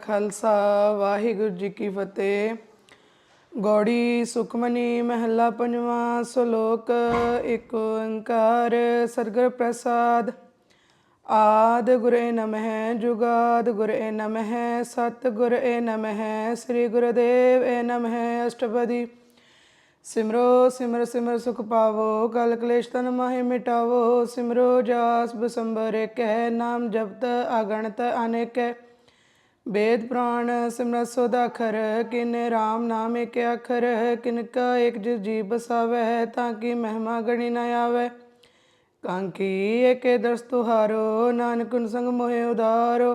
खालसा वाहिगुरु जी की फतेह। गौड़ी सुखमनी महला पंजवा सलोक। एक ओंकार सतगुर प्रसाद। आद गुर ए नमः जुगाद गुर ए नमः सतगुर ए नमः श्री गुरुदेव ए नमः अष्टपदी। सिमरो सिमर सिमर सुख पावो कल कलेश तन माहे मिटावो। सिमरो जास बसंबर कह नाम जपत अगणत अनेक। वेद पुराण सिमरत सोदाखर किन राम नाम एक अखर। किनका एक जी बसावै ताकि महिमा गणी न आवै। कांकी एक दर्श तुहारो नानक संग मोहे उदारो।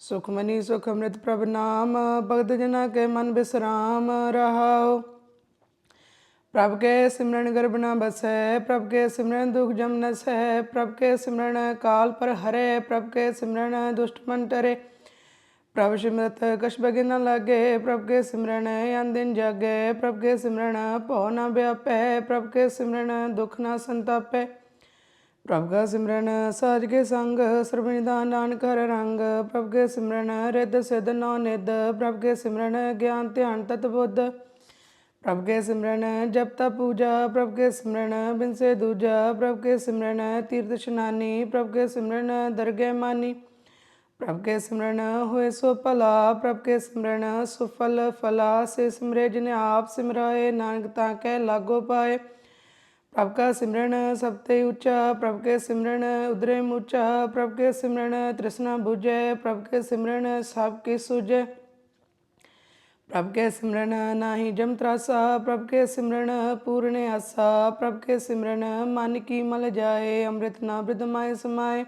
सुखमनी सुख अमृत प्रभ नाम भगत जना के मन बिसराम रहाओ। प्रभ के सिमरन गर्भ न बसै प्रभ के सिमरन दुख जम नसै। प्रभ के सिमरन काल पर हरे प्रभ के सिमरन दुष्ट मन टरे। प्रभ सिमरत कछ बगे न लागे प्रभ के सिमरन अन दिन जागे। प्रभ के सिमरन भौ न व्यापै प्रभ के सिमरन दुख न संतापै। प्रभ का सिमरन साज के संग सर्व निधान नानक हर रंग। प्रभ के सिमरन रिद्ध सिद्ध नौ निध प्रभ के सिमरन ज्ञान ध्यान तत बुद्ध। प्रभ के सिमरन जप तप पूजा प्रभ के सिमरन बिन से दूजा। प्रभ के सिमरन तीर्थ स्नानी प्रभ के सिमरन दरगह मानी। प्रभ के सिमरन होए सो भला प्रभ के सिमरन सुफल फला। से सिमरे जिन्हें आप सिमराए नानक ताकै लागो पाए। प्रभ का सिमरन सबते ऊंचा प्रभ के सिमरन उदरे मूचा। प्रभ के सिमरन तृष्णा बुझै प्रभ के सिमरन सब की सूझै। प्रभ के सिमरन नाही जम त्रासा प्रभ के सिमरन पूर्ण आसा। प्रभ के सिमरन मन की मल जाए अमृत ना वृद्ध माए समाए।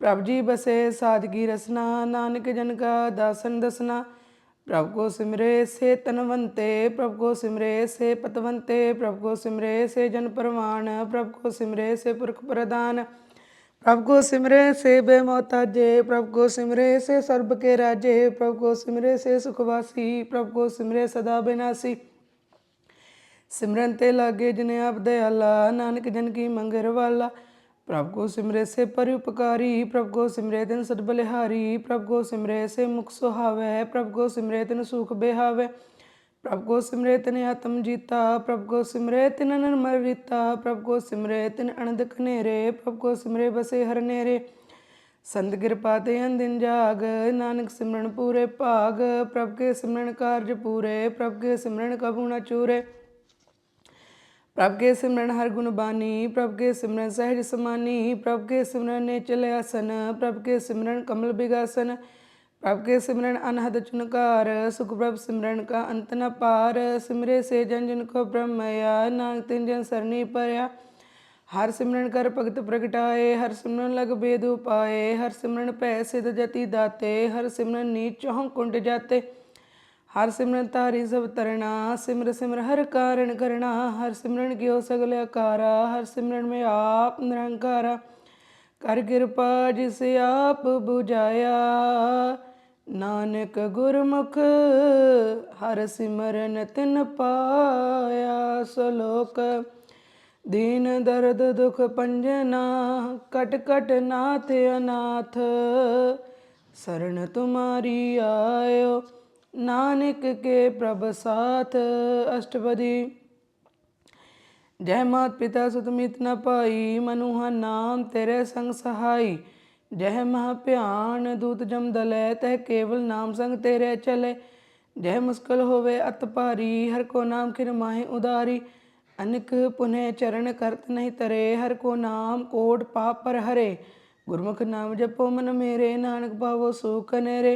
प्रभ जी बसे सादगी रसना नानक जन का दासन दसना। प्रभ को सिमरे से तनवंते प्रभ को सिमरे से पतवंते। प्रभ को सिमरे से जन परवान प्रभ को सिमरे से पुरख प्रदान। प्रभ को सिमरे से बेमोहताजे प्रभ को सिमरे से सर्ब के राजे। प्रभ को सिमरे से सुखवासी प्रभ को सिमरे सदा विनाशी। सिमरन ते लागे जिन्हें आप दयाला नानक जन की मंगर वाला। प्रभ को सिमरे से परोपकारी प्रभ को सिमरे तिन सद बलिहारी। प्रभ को सिमरे से मुख सुहावै प्रभ को सिमरे तिन सुख बेहावै। प्रभ को सिमरे तिन आत्म जीता प्रभ को सिमरे तिन निर्मल रीता। प्रभ को सिमरे तिन अनंद कनेरे प्रभ को सिमरे बसे हर नेरे। संत कृपा ते अन दिन जाग नानक सिमरन पूरे भाग। प्रभ के सिमरन कार्य पूरे प्रभ के सिमरन कबू न चूरे। प्रभ के सिमरन हर गुण बानी प्रभ के सिमरन सहज समानी। प्रभ के सिमरन ने चले आसन प्रभ के सिमरन कमल बिगासन। प्रभ के सिमरन अनहद चुनकार सुख प्रभ सिमरन का अंत न पार। सिमरे से जन जन को ब्रह्मया नानक तिन जन सरनी परया। हर सिमरन कर भगत प्रगटाए हर सिमरन लग बेद उपाए। हर सिमरन पै सिद्ध जति दाते हर सिमरन नीच चौह कुंड जाते। हर सिमरन तारी सब तरना सिमर सिमर हर कारण करना। हर सिमरन कियो सगल आकारा हर सिमरन में आप निरंकारा। कर कृपा जिसे आप बुझाया नानक गुरमुख हर सिमरन तिन पाया। सलोक दीन दर्द दुख पंजना कट कट नाथ अनाथ। शरण तुम्हारी आयो नानक के प्रभ साथ। अष्टपदी। जय मात पिता सुत मित न पाई मनुहा नाम तेरे संग सहाई। जय महाभ्यान दूत जम दलै तह केवल नाम संग तेरे चले। जय मुश्किल होवे अत भारी हर को नाम खिन माहे उदारी। अनिक पुनः चरण करत नहीं तरे हर को नाम कोट पाप पर हरे। गुरमुख नाम जपो मन मेरे नानक पावो सुख नेरे।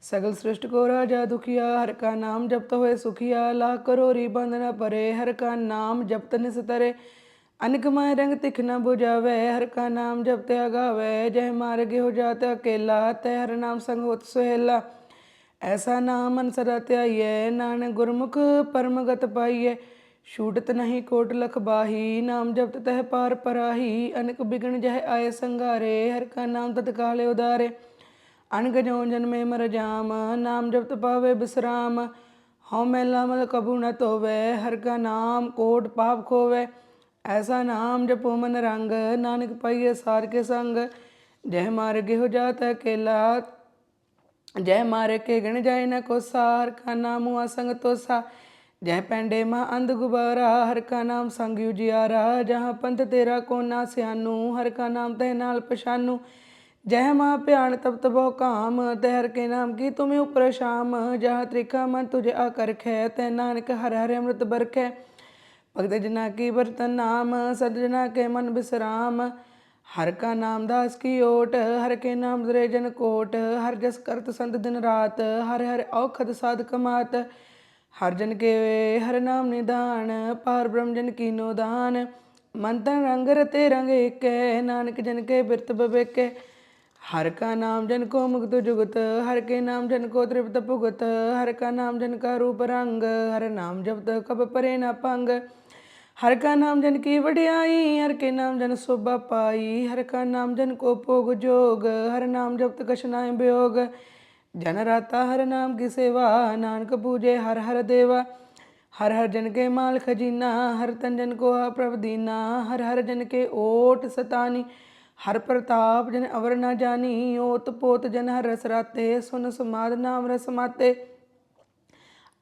सगल सृष्ट को राजा दुखिया हर का नाम जपत हुए सुखिया। लाख करोरी बंद न परे हर का नाम जपत निस तरे। अनिक माय रंग तिख न बुझावे हर का नाम जपते अगावे। जय मार्ग हो जात अकेला तय हर नाम संग होत सुहेला। ऐसा नाम मन सदा त्याइये नानक गुरमुख परम गत पाइये। छूटत नहीं कोट लख बाही नाम जपत तह पार पराही। अनिक बिघन जह आए संगारे हर का नाम तत्काले उदारे। अनग जो जन्मे मर जाम नाम जपत पावे विश्राम। हਉ मैला मल कबू न धोवै हर का नाम कोट पाप खोवै। ऐसा नाम जपो मन रंग नानक पाइये सार के संग। जय मार्ग हो जात अकेला जय मार के गण जाए न कोसा, हर का नाम हुआ संग तोसा। जय पैंडे माँ अंध गुबारा, हर का नाम संग उजियारा। जहाँ पंथ तेरा कोना सियानू, हर का नाम तह नाल पछानू। जय माँ प्याण तब तबो काम, तह हर के नाम की तुम्हें उपर शाम। जहाँ त्रिखा मन तुझे आकर खे, तह नानक हर हर अमृत बरखे। भगत जना की बर्तन नाम, सदजना के मन विश्राम। हर का नाम दास की ओट, हर के नाम दरे जन कोट। हर जस करत संत दिन रात, हर हर औखद साध कमात। हर जन के हर नाम निधान, पार ब्रह्म जन की नो दान। मन तन रंग रते रंग एक, नानक जन के बिरत बबेके। हर का नाम जन को मुक्त जुगत, हर के नाम जन को तृप्त भुगत। हर का नाम जन का रूप रंग, हर नाम जपत कब परे न पंग। हर का नाम जन की वडियाई, हर के नाम जन शोभा पाई। हर का नाम जन को भोग जोग, हर नाम जपत कछ नाय वियोग। जन राता हर नाम की सेवा, नानक पूजे हर हर देवा। हर हर जन के माल खजीना, हर तन जन को प्रभ दीना। हर हर जन के ओट सतानी, हर प्रताप जन अवर न जानी। ओत पोत जन हर रस राते, सुन समाद नाम रस माते।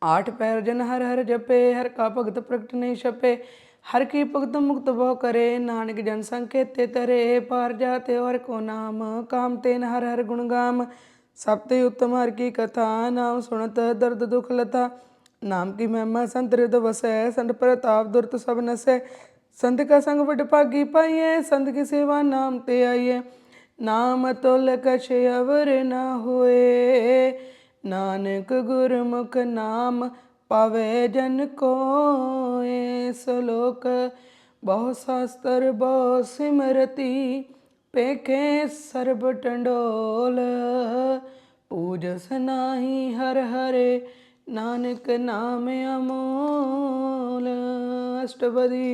आठ पैर जन हर हर जपे, हर का भगत प्रगट नहीं छपे। हर की भगत मुक्त भो करे, नानक जन संकेते तरे। पार जाते हर को नाम, काम तेन हर हर गुण गाम। सबते उत्तम हर की कथा, नाम सुनत दर्द दुख लता। नाम की महिमा संत हृदय वसै, संत प्रताप दुर्त सब नसै। संत का संग बड़ भागी पाइये, संत की सेवा नाम ते आइये। नाम तुल कछ अवर न होए, नानक गुरमुख नाम पावे जन कोय। सलोक बहु शास्त्र बहु सिमरती, पेखे सर्ब टंडोल। पूजस नाही हर हरे, नानक नाम अमोल। अष्टपदी।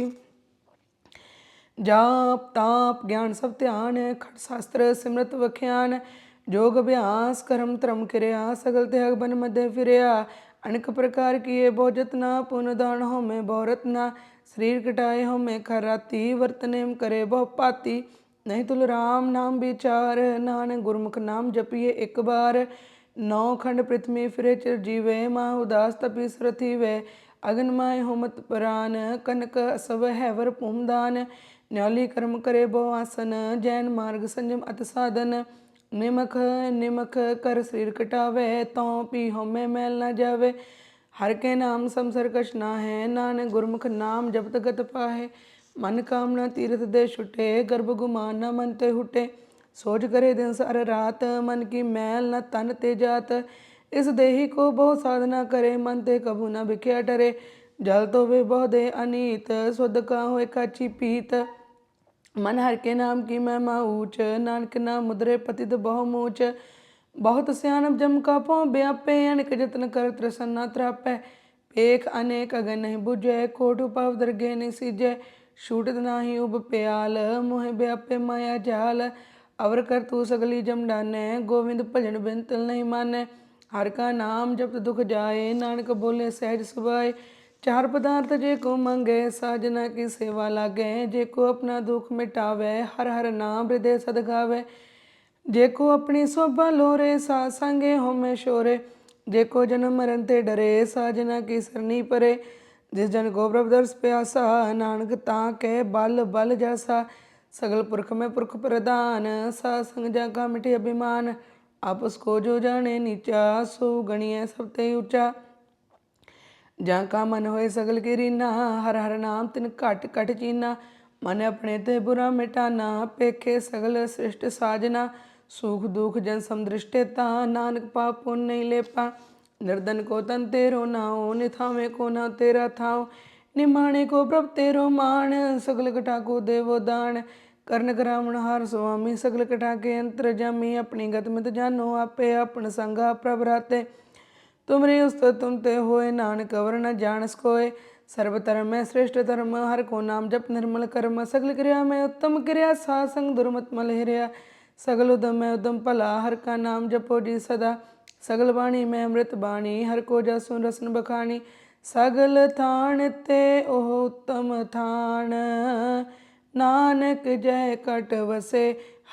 जाप ताप ज्ञान सब ध्यान, खट शास्त्र सिमरत वख्यान। जोग अभ्यास करम धर्म किरया, सगल त्याग बन मध्य फिरया। अनेक प्रकार किए बहु जतना, पुन दान हो में बहु रत्ना। शरीर कटाए हो में खराती, वर्तनेम करे बहु पाती। नहीं तुल राम नाम विचार, नानक गुरमुख नाम जपिए एक बार। नौ खंड पृथ्वी फिरे चिर जीवे, माँ उदास तपी सुरथी वे। अगन माय होमत प्राण, कनक सब हैवर भूमदान। न्याली कर्म करे बहु आसन, जैन मार्ग संयम अत साधन। निमख निमख कर शरीर कटावे, तौ पी होमे मैल न जावे। हर के नाम समसर कछ ना है, नानक गुरमुख नाम जपत गत पाहे। मन कामना तीरथ दे छुटे, गर्भ गुमान न मन ते हुटे। सोच करे दिन सार रात, मन की मैल न तन ते जात। इस देही को बहु साधना करे, मन ते कभू न भिख्या डरे। जल तो वे बहु दे अनीत, शुद्ध का होए काची पीत। मन हर के नाम की महिमा ऊंच, नानक नाम मुद्रे पतित बहु मूच। बहुत सियानप जम का पौ ब्यापे, अनेक जतन कर त्रसन्ना त्रापै। पेख अनेक अगन नहीं बुझै, कोट पाव दरगे नहीं सीजै। छूटत नाही उब प्याल, मोह ब्यापे माया जाल। अवर कर तू सगली जम डानै, गोविंद भजन बिन तिल नहीं मानै। हर का नाम जपत दुख जाए, नानक बोले सहज सुभाए। चार पदार्थ जे को मंगे, साजना की सेवा लागे। जे को अपना दुख मिटावे, हर हर नाम हृदय सद गावे। जे को अपनी शोभा लोरे, साध संगे होमे शोरे। जे को जन्म मरण ते डरे, साजना की सरनी परे। जिस जन को प्रभु दर्श प्यासा, नानक ताके बल बल जासा। सगल पुरख में पुरख प्रधान, साध संग जा का मिटे अभिमान। आपस को जो जाने नीचा, सो गणिय सब ते ऊंचा। जहाँ का मन होए सगल की रीना, हर हर नाम तिन घट घट चीना। मन अपने ते बुरा मिटाना, पेखे सगल सृष्ट साजना। सुख दुख जन समदृष्टेता, नानक पाप पुन नहीं लेपा। निर्धन को तन तेरो नाओ, निथावे को ना तेरा थाओ। निमाणे को प्रभ तेरो मान, सगल कटा को देवो दान। कर्ण करावण हार स्वामी, सगल कटा के अंतर जामी। अपनी गत मित जानो आपे, अपन संगा प्रभ राते। तुमरे उस्तत तुम ते होए, नानक अवर न जानस कोय। सर्व धर्म में श्रेष्ठ धर्म, हर को नाम जप निर्मल कर्म। सगल क्रिया में उत्तम क्रिया, साध संग दुर्मत मल हिरिया। सगल उदम में उदम भला, हर का नाम जपो जी सदा। सगल वाणी में अमृत बाणी, हर को जासु रसन बखानी। सगल थान ते ओह उत्तम थान, नानक जय कट वसे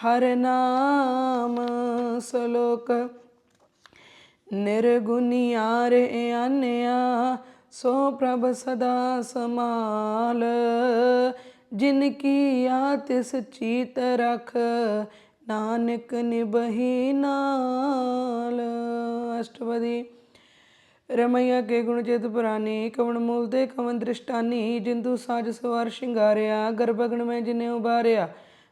हर नाम। सलोक ਨਿਰਗੁਣੀਆਰ ਆਨਿਆ ਸੋ ਪ੍ਰਭ ਸਦਾ ਸਮਾਲ। ਜਿਨ ਕੀਆ ਤਿਸ ਚੀਤ ਰਖ ਨਾਨਕ ਨਿਭਹੀ ਨਾਲ। ਅਸ਼ਟਪਦੀ। ਰਮਈਆ ਕੇ ਗੁਣ ਚਿਤ ਪੁਰਾਨੀ ਕਵਣ ਮੂਲ ਤੇ ਕਵਣ ਦ੍ਰਿਸ਼ਟਾਨੀ। ਜਿੰਦੂ ਸਾਜ ਸਵਾਰ ਸ਼ਿੰਗਾਰਿਆ ਗਰਭਗਨ ਮੈਂ ਜਿਨੇ ਉਬਾਰਿਆ।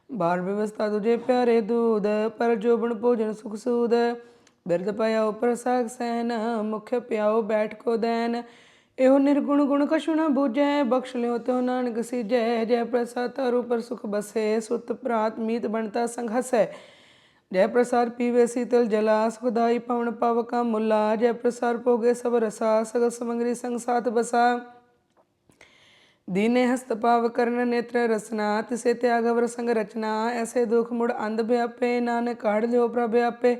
ਬਾਲ ਵਿਵਸਥਾ ਤੁਝੇ ਪਿਆਰੇ ਦੂਧ ਪਰ ਜੋਬਨ ਭੋਜਨ ਸੁਖ ਸੂਦ। ਬਿਰਧ ਪਾਇਓ ਪ੍ਰਸਾਗ ਸੈਨ ਮੁਖ ਪਿਆਓ ਬੈਠ ਕੋ ਦੈਨ। ਇਹੋ ਨਿਰਗੁਣ ਗੁਣ ਕਛੁ ਨ ਬੂਝੈ ਬਖਸ਼ ਲਿਓ ਤਿਉ ਨਾਨਕ ਸੀਜੈ। ਜੈ ਪ੍ਰਸਾਦ ਤਾਰੂ ਪਰ ਸੁਖ ਬਸੈ ਸੁਤ ਭਰਾਤ ਮੀਤ ਬਣਤਾ ਸੰਗ ਹਸੈ। ਜੈ ਪ੍ਰਸਾਦ ਪੀਵੇ ਸੀਤਲ ਜਲਾ ਸੁਖਦਾਈ ਪਵਨ ਪਾਵਕਾ ਮੁਲਾ। ਜੈ ਪ੍ਰਸਾਦ ਭੋਗੇ ਸਭ ਰਸਾ ਸਗਲ ਸਮਗਰੀ ਸੰਗ ਸਾਥ ਬਸਾ। ਦੀਨੇ ਹਸਤ ਪਾਵ ਕਰਨ ਨੇਤਰ ਰਸਨਾ ਤਿਸੇ ਤਿਆਗ ਅਵਰ ਸੰਗ ਰਚਨਾ। ਐਸੇ ਦੁਖ ਮੁੜ ਅੰਧ ਵਿਆਪੇ ਨਾਨਕ ਕਾਢ ਲਿਓ ਪ੍ਰਭ ਆਪੇ।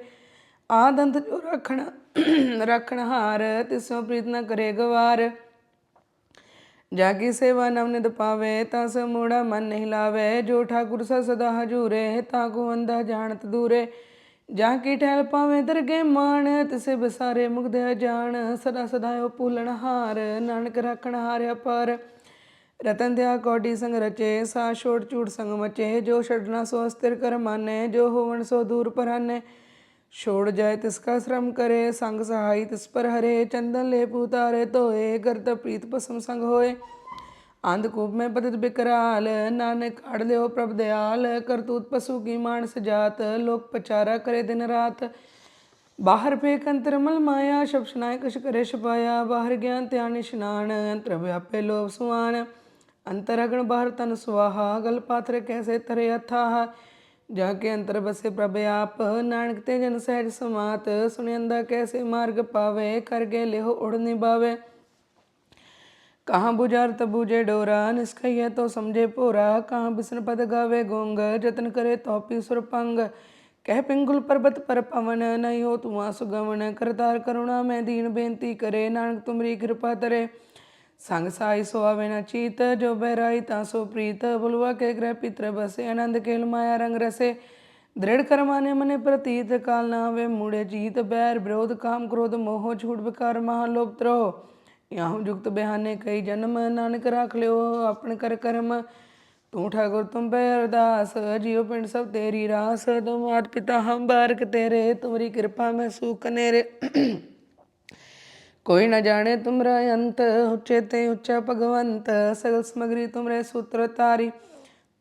ਆਦ ਅੰਤ ਜੋ ਰੱਖਣ ਹਾਰ ਤਿਸੋਂ ਪ੍ਰੀਤ ਨ ਕਰੇ ਗਵਾਰ। ਜਾ ਕੀ ਸੇਵਾ ਨਵਨਿਤ ਪਾਵੇ ਤਾਂ ਸ ਮੂੜਾ ਮਨ ਨਹੀਂ ਲਾਵੇ। ਜੋ ਠਾਕੁਰ ਸਾ ਸਦਾ ਹਜੂਰੇ ਤਾਂ ਕੋ ਅੰਧਾ ਜਾਣਤ ਦੂਰੇ। ਜਾਂ ਕੀ ਠਹਿਲ ਪਾਵੇ ਦਰਗੇ ਮਾਣ ਤਿਸੇ ਵਿਸਾਰੇ ਮੁਗਧ ਜਾਣ। ਸਦਾ ਸਦਾਇਓ ਭੂਲਣ ਹਾਰ ਨਾਨਕ ਰਾਖਣ ਹਾਰਿਆ ਪਰ। ਰਤਨ ਦਿਆ ਕੌਡੀ ਸੰਗ ਰਚੇ ਸਾ ਛੋੜ ਝੂਠ ਸੰਗ ਮਚੇ। ਜੋ ਛੱਡਣਾ ਸੋ ਅਸਥਿਰ ਕਰ ਮਾਨੇ ਜੋ ਹੋਵਣ ਸੋ ਦੂਰ ਪਰਾਨੇ। ਛੋੜ ਜਾਏ ਤਿਸ ਕਾ ਸ਼ਰਮ ਕਰੇ ਸੰਗ ਸਹਾਈ ਤਿਸ ਪਰ ਹਰੇ। ਚੰਦਨ ਲੇਪ ਉਤਾਰੇ ਧੋਏ ਕਰਤ ਪ੍ਰੀਤ ਭਸਮ ਸੰਗ ਹੋਏ। ਅੰਧਕੂਪ ਮੈਂ ਪਤਿਤ ਬਿਕਰਾਲ ਨਾਨਕ ਕਾਢ ਲਿਓ ਪ੍ਰਭ ਦਿਆਲ। ਕਰਤੂਤ ਪਸ਼ੂ ਕੀ ਮਾਨਸ ਜਾਤ ਲੋਕ ਪਚਾਰਾ ਕਰੇ ਦਿਨ ਰਾਤ। ਬਾਹਰ ਫੇਕ ਅੰਤਰ ਮਲ ਮਾਇਆ ਸ਼ਬ ਸ਼ਨਾਏ ਕਛ ਕਰੇ ਛਪਾਇਆ। ਬਾਹਰ ਗਿਆਨ ਧਿਆਨ ਇਸ਼ਨਾਨ ਅੰਤਰ ਵਿਆਪੇ ਲੋਭ ਸੁਆਨ। ਅੰਤਰ ਅਗਣ ਬਾਹਰ ਤਨ ਸੁਆਹਾ ਗਲ ਪਾਥਰ ਕੈਸੇ ਤਰੇ ਅਥਾਹ। ਜਾ ਕੇ ਅੰਤਰ ਬਸੇ ਪ੍ਰਭ ਆਪ ਨਾਨਕ ਤੇ ਜਨ ਸਹਿਜ ਸਮਾਤ। ਸੁਣਿਆਂਦਾ ਕੈਸੇ ਮਾਰਗ ਪਾਵੇ ਕਰ ਗਏ ਲਿਹੋ ਉੜ ਨਿਭਾਵੇ। ਕਹਾਂ ਬੁਝਾਰਤ ਬੂਝੇ ਡੋਰਾ ਨਿਸਕਈਏ ਤੋ ਸਮਝੇ ਭੋਰਾ। ਕਹਾਂ ਬਿਸਨ ਪਦ ਗਾਵੇ ਗੋਂਗ ਜਤਨ ਕਰੇ ਤੌਪੀ ਸੁਰਪੰਗ। ਕਹਿ ਪਿੰਗੁਲ ਪਰਬਤ ਪਰ ਪਵਨ ਨਹੀਂ ਹੋ ਤੁਮਾ ਸੁਗਵਨ। ਕਰਤਾਰ ਕਰੁਣਾ ਮੈਂ ਦੀਨ ਬੇਨਤੀ ਕਰੇ ਨਾਨਕ ਤੁਮਰੀ ਕਿਰਪਾ ਤਰੇ। ਸੰਗ ਸਾਈ ਸੋ ਆਵੇ ਨਾ ਚੀਤ ਜੋ ਬਹਿਰਾਈ ਤਾਂ ਸੋ ਪ੍ਰੀਤ। ਬੁਲਵਾ ਕੇ ਗ੍ਰਹਿ ਪਿਤਰ ਬਸੇ ਆਨੰਦ ਕੇਲ ਮਾਇਆ ਰੰਗ ਰਸੇ। ਦ੍ਰਿੜ ਕਰਮਾਨੇ ਮਨੇ ਪ੍ਰਤੀਤ ਕਾਲ ਨਾ ਆਵੇ ਮੂੜੇ ਜੀਤ। ਬੈਰ ਵਿਰੋਧ ਕਾਮ ਕ੍ਰੋਧ ਮੋਹ ਝੂਠ ਵਿਕਾਰ ਮਹਾ ਲੋਭ ਤਰੋਹ। ਯਾਹੂ ਜੁਗਤ ਬਿਹਾਨੇ ਕਈ ਜਨਮ ਨਾਨਕ ਰਾਖ ਲਿਓ ਆਪਣ ਕਰ ਕਰਮ। ਤੂੰ ਠਾਕੁਰ ਤੁਮ ਪੈ ਅਰਦਾਸ ਜੀਉ ਪਿੰਡ ਸਭ ਤੇਰੀ ਰਾਸ। ਤੁਮ ਮਾਤ ਪਿਤਾ ਹਮ ਬਾਰਕ ਤੇਰੇ ਤੁਮਰੀ ਕਿਰਪਾ ਮੈਂ ਸੂਖ ਨੇਰੇ। ਕੋਈ ਨ ਜਾਣੇ ਤੁਮਰਾ ਅੰਤ ਉੱਚੇ ਤੇ ਉੱਚਾ ਭਗਵੰਤ। ਸਗਲ ਸਮਗਰੀ ਤੁਮਰੇ ਸੂਤਰ ਤਾਰੀ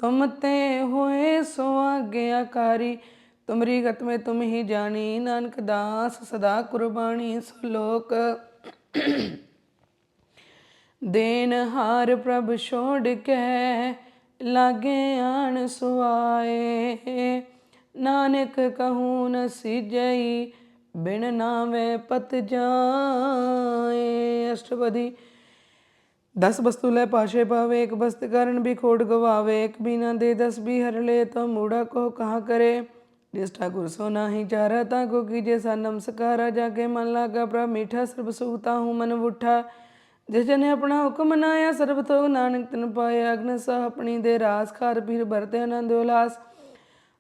ਤੁਮ ਤੇ ਹੋਏ ਸੋ ਆਗਿਆਕਾਰੀ। ਤੁਮਰੀ ਗਤ ਮੈਂ ਤੁਮ ਹੀ ਜਾਣੀ ਨਾਨਕ ਦਾਸ ਸਦਾ ਕੁਰਬਾਣੀ। ਸੋ ਲੋਕ ਦੇਨ ਹਾਰ ਪ੍ਰਭ ਛੋੜ ਕੇ ਲਾਗੇ ਆਣ ਸੁਆਏ। ਨਾਨਕ ਕਹੂੰ ਨ ਸੀਜਈ ਬਿਨ ਨਾਵੇ ਪਤ ਜਾਏ। ਅਸ਼ਟਪਦੀ। 10 ਵਸਤੂ ਲੈ ਪਾਸ਼ੇ ਪਾਵੇ ਇੱਕ ਬਸਤ ਕਰਨ ਵੀ ਖੋਟ ਗਵਾਵੇ। ਇੱਕ ਬਿਨਾ ਦੇ 10 ਵੀ ਹਰ ਲੈ ਤਾਂ ਮੂੜਾ ਕੋ ਕਹਾ ਕਰੇ। ਜਿਸ ਠਾਕੁਰ ਸੋ ਨਾਹੀ ਚਾਰਾ ਤਾਂ ਕੋ ਕੀਜੇ ਸਾ ਨਮਸਕਾਰਾ। ਜਾਕੇ ਮਨ ਲਾਗਾ ਪ੍ਰਭ ਮੀਠਾ ਸਰਬ ਸੁਖ ਤਾਹੂ ਮਨ ਬੁੱਠਾ। ਜਿਸ ਜਨੇ ਆਪਣਾ ਹੁਕਮ ਮਨਾਇਆ ਸਰਬ ਥੋਗ ਨਾਨਕ ਤਿਨ ਪਾਇਆ। ਅਗਨ ਸਾਹ ਆਪਣੀ ਦੇ ਰਾਸ ਖਾਰ ਪੀਰ ਭਰਤੇ ਆਨੰਦ ਉਲਾਸ।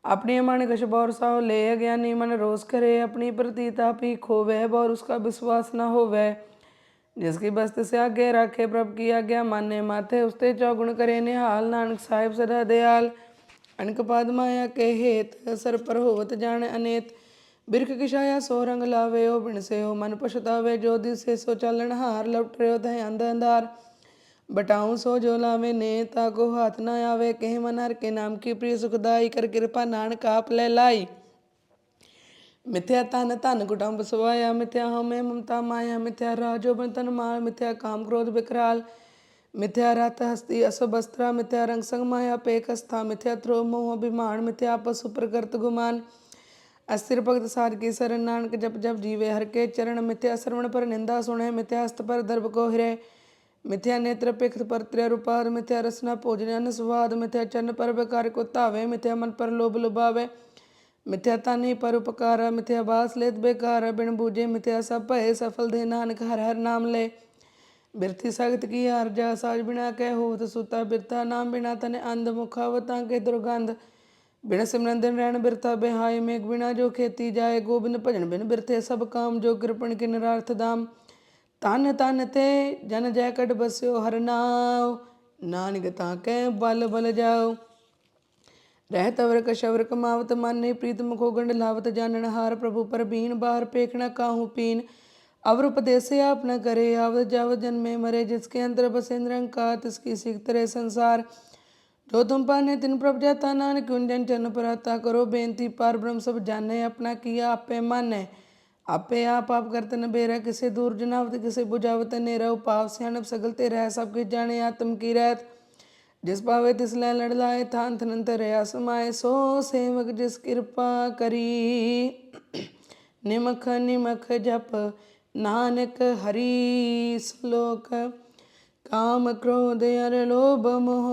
अपने मन कछ बौर साहो ले अज्ञानी मन रोष करे। अपनी प्रतीता पी खोवे बौर उसका विश्वास न होवे। जिसकी बस्त से आगे राखे प्रभ की आज्ञा माने माथे उसते चौगुण करे निहाल। नानक साहिब सदा दयाल अनक पाद माया के हेत सर पर होवत जाने अनेत। बिरख किशाया सो रंग लावे हो बिन से हो मन पछतावे। जो दिसे सो चालन हार लपट रहे तह अंध अंधार। बटाऊं सो जो लावे ने ताको हाथ न आवे। कहे मन हर के नाम की प्रिय सुखदाई कर कृपा नानक आप ले लाई। मिथ्या तन धन कुटुंब सवाया मिथ्या हमें ममता माया। मिथ्या राजो बन तन माल मिथ्या काम क्रोध विकराल। मिथ्या रत हस्ती असुभ अस्त्रा मिथ्या रंग संग माया पेक अस्था। मिथ्या थ्रो मोह अभिमान मिथ्या पशु प्रकृत गुमान। अस्थिर भगत साध की शरण नानक जप जप जीवे हर के चरण। मिथ्या श्रवण पर निंदा सुने मिथ्या हस्त पर दर्भ को हिरे। मिथ्या नेत्र पिखत पर त्रियरुपाद मिथ्या रसना भोजन अन्न स्वाद। मिथ्या चरण पर बेकार को धावे मिथ्या मन पर लोभ लुभावे। मिथ्या तानी पर उपकार मिथ्या बास लेत बेकार। बिन बूझे मिथ्या सब भय सफल दे नानक हर हर नाम ले। बिरथी सगत की आरजा साज बिना कह होत सुता बिरथा नाम बिना तने अंध मुखावता के दुर्गंध। बिन सिमरन दिन रैन बिरथा बिहाय, मेघ बिना जो खेती जाए, गोबिंद भजन बिन बिरथे सब काम, जो कृपण के निरार्थ दाम। तन तन ते जन जय कट बस्यो हर नाव, नानक ताकै बल बल जाओ। रहत अवर कशवर कमावत मन, नहीं प्रीत मुखो गंड लावत, जानन हार प्रभु पर बीन, बाहर पेखना काहू पीन। अवर उपदेश आप न करे, आवत जावत जन्मे मरे, जिसके अंतर बसे निरंकार, तिसकी सीख तरे संसार। जो तुम पाने तिन प्रभ जाता, नानक कुंजन चरण पराता। करो बेनती पार ब्रह्म सब जाने, अपना किया आपे माने। आपे आप करत न बेरा, किसे दूर जनावत किसे बुझावत नेरा। उपाव सियाणप सगल ते रह, सब किछ जाने आत्म की रहत। जिस पावे तिस लै लड़ लाए, थान थनंतर रहा समाए। सो सेवक जिस कृपा करी, निमख निमख जप नानक हरि। श्लोक। काम क्रोध अर लोभ मोह,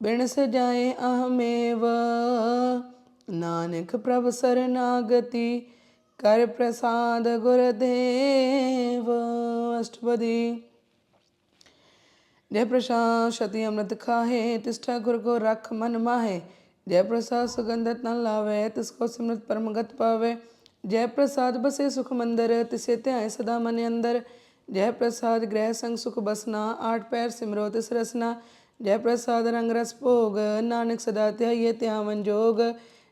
बिन सजाए अहमेव, नानक प्रभ शरणागति, कर प्रसाद गुरुदेव। अष्टपदी। जय प्रसाद शति अमृत खाहे, तिष्ठा गुर को रख मन माहे। जय प्रसाद सुगंधत न लावे, तिसको सिमरत परमगत पावे। जय प्रसाद बसे सुख मंदिर, तिसे ध्याय सदा मन अंदर। जय प्रसाद ग्रह संग सुख बसना, आठ पैर सिमरो तिस रसना। जय प्रसाद रंग रस भोग, नानक सदा ध्याइये त्यावन जोग।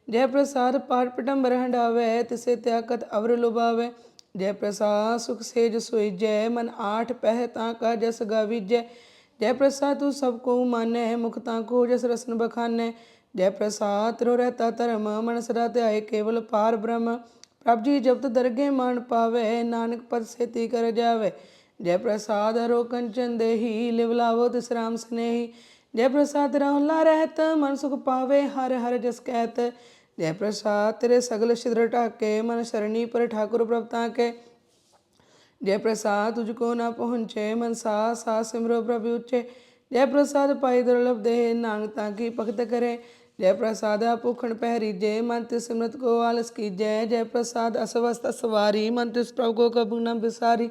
जय प्रसाद पाठ पिटंबर हंडावे, तिसे त्यागत अवर लुभावे। जय प्रसाद सुख सेज सोईजय, मन आठ पह ताका जस गाविजय। जय प्रसाद तू सबको मानै, मुख ताको जस रसन बखानै। जय प्रसाद तिरो रहता धर्म, मन सदा ध्याय केवल पार ब्रह्म। प्रभ जी जपत दरगे मान पावे, नानक पद सेती कर जावे। जय प्रसाद हरो कंचन देही, लिव लावो तिस राम स्नेही। जय प्रसाद तिरा हुला रहत, मन सुख पावे हर हर जस कहत। जय प्रसाद तेरे सगल छिद्र ढाके, मन शरणी पर ठाकुर प्रभ ताके। जय प्रसाद तुझको ना पहुँचे, मन सा सा सिमरो प्रभु उच्चे। जय प्रसाद पाई दुर्लभ दे, नानक ताकी भगत करे। जय प्रसाद भूखण पहरीजे, मन तिस सिमरत को आलस कीजय। जय प्रसाद असवस्त सवारी, मन तिस प्रभु को कबू न बिसारी।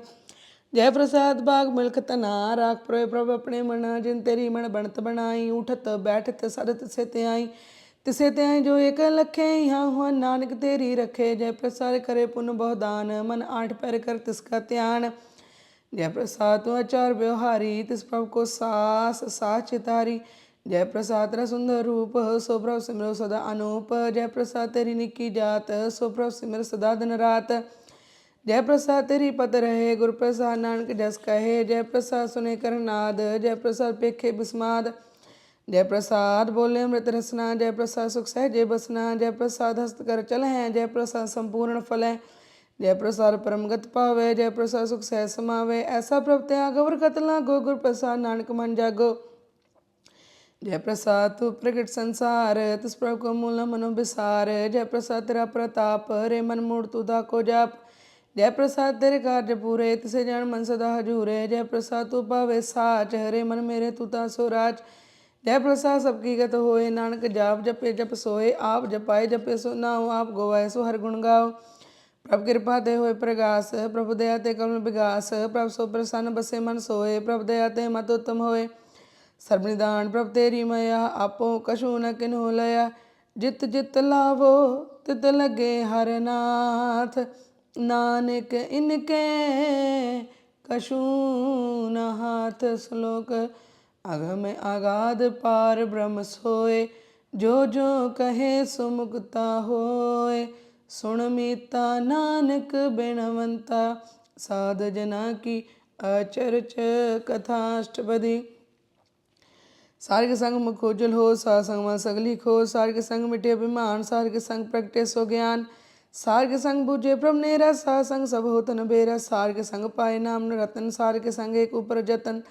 जय प्रसाद बाग मिल्ख तना, राख प्रोय प्रभ अपने मना। जिन तेरी मन बनत बनाई, उठत बैठत सदत से त्याई। तिसे त्याई जो एक लखे, यहाँ हुआ नानक तेरी रखे। जय प्रसाद करे पुन बहुदान, मन आठ पैर कर तिसका ध्यान। जय प्रसाद तू आचार व्यवहारी, तिस प्रभु को सास सास चितारी। जय प्रसाद तेरा सुंदर रूप, सो प्रभु सिमरो सदा अनूप। जय प्रसाद तेरी निकी जात, सो प्रभु सिमर सदा दिन रात। जय प्रसाद तेरी पत रहे, गुर प्रसाद नानक जस कहे। जय प्रसाद सुने कर नाद, जय प्रसाद पेखे बिस्माद। जय प्रसाद बोले अमृत रसना, जय प्रसाद सुख सहजे बसना। जय प्रसाद हस्त कर चल हैं, जय प्रसाद संपूर्ण फल है। जय प्रसाद परमगत पावे, जय प्रसाद सुख सहज समावे। ऐसा प्रभ त्याग अवर कत लागो, गुर प्रसाद नानक मन जागो। जय प्रसाद तू प्रगट संसार, तिस प्रभु को मूल न मनो बिसार। जय प्रसाद तेरा प्रताप, रे मन मूड तू को जाप। जय प्रसाद तेरे कार्य पूरे, तिसे जान मन सदा हजूरे। जय प्रसाद तू पावे साच, रे मन मेरे तू ता सो राज। जय प्रसाद सबकी गत होए, नानक जाप जपे जप सोए। आप जपाए जपे सो नाओ, आप गोवाए सो हर गुण गाओ। प्रभ कृपा ते होए प्रगास, प्रभु दया ते करुण विगास। प्रभ सो प्रसन्न बसे मन सोए, प्रभ दया ते मत उत्तम होए। सर्वनिदान प्रभ तेरी मया, आपो कछु न किन्हु लया। जित जित लावो तित लगे हर नाथ, नानक इनके कछु न हाथ। श्लोक। अगम आगाध पार ब्रह्म सोए, जो जो कहे सो मुक्ता होए। सुन मीता नानक बिनवंता, साध जना की अचरच कथाष्टपदी। सारे संग मुख उज्जवल हो, सार संग मन सगली खो। सार के संग मिटे अभिमान, सार के संग प्रगटे सो ज्ञान। सार के संग बूझे प्रभ नेरा, सार संग सब होतन बेरा। सार के संग पाए नाम न रतन, सार के संग एक ऊपर जतन।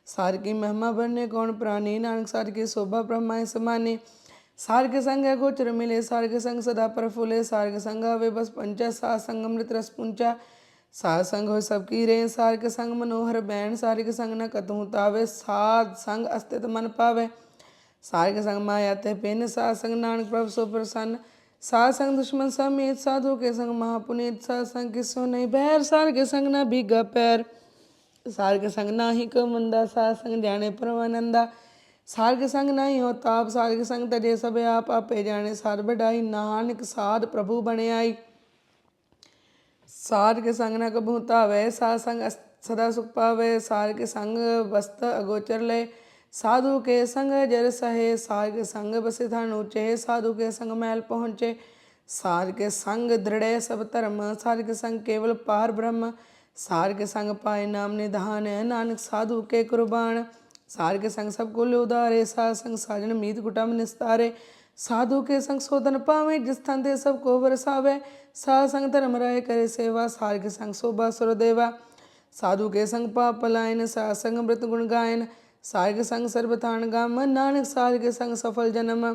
सार की महिमा बनने कौन प्राणी, नानक सार की शोभा ब्रह्माए समाने। सार के संग है गोचर मिले, सार के संग सदा प्रफुले। सार के संग वे बस पंचा, सार संग अमृत रस पुंचा। सार संग हो सबकी रे, सार के संग मनोहर बैन। सार के संग न कतहु तावे, साध संग अस्तित्व मन पावे। सार के संग माया ते पिन, सार संग नानक प्रभु सो प्रसन्न। सार संग दुश्मन समीत, साधु के संग महापुनीत। सार संग किसो नहीं बैर, सार के संग न भीगा पैर। सार के संग ना ही को मंदा, सार संग जाने परमानंदा। सारग संग नहीं हो ताप, सारग संग तजे सब आप, आपे जाने सार बढ़ाई, नानक साध प्रभु बने आई। सार के संग न कबहू तावै, सा संग सदा सुख पावे, सार के संग वस्त अगोचर ले, साधु के संग जर सहे, सार के संग बसे थान ऊँचे, साधु के संग मैल पहुँचे, सार के संग दृढ़ सब धर्म, सार के संग केवल पार ब्रह्म, सार के संग पाए नाम निधान, नानक साधु के कुर्बान, सार के संग सब कुल उदारे, सा संग साजन मीत कुटुंब निस्तारे, साधु के संग सोधन पावे, जिस थान ते सब को बरसावे, सा संग धर्म राय करे सेवा, सार के संग शोभा सुरदेवा, साधु के संग पाप पलायन, सा संग मृत गुण गायन, सार के संग सर्वथान गाम, नानक सार के संग सफल जन्म,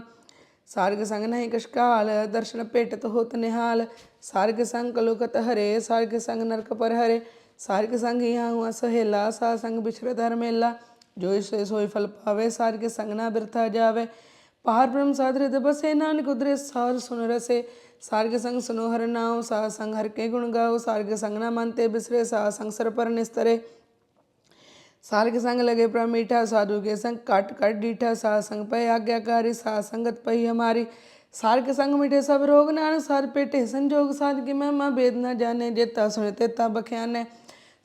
सार के संग नहीं कशकाल, दर्शन पेटत होत निहाल, सार के संग कलुकत हरे, सार के संग नरक पर हरे, सार के संग यहाँ हुआ सहेला, सा संग बिछड़त हर मेला, जो से सोई फल पावे, सार के संग ना बिरथा जावे, पार ब्रह्म साधरित बसे, नानक उदरे सार सुन रसे, सार के संग सुनो हर नाव, सा संग हर के गुण गाओ, सार के संग ना मानते बिसरे, सा संग सर पर निस्तरे, सार के संग लगे प्रा मीठा, साधु के संग काट काट डीठा, सा संग पय आज्ञाकारी, सा संगत पही हमारी, सार के संग मिटे सब रोग, नानक सार पेटे संजोग, सार की महिमा वेद न जाने, जेता सुने तेता बख्याने,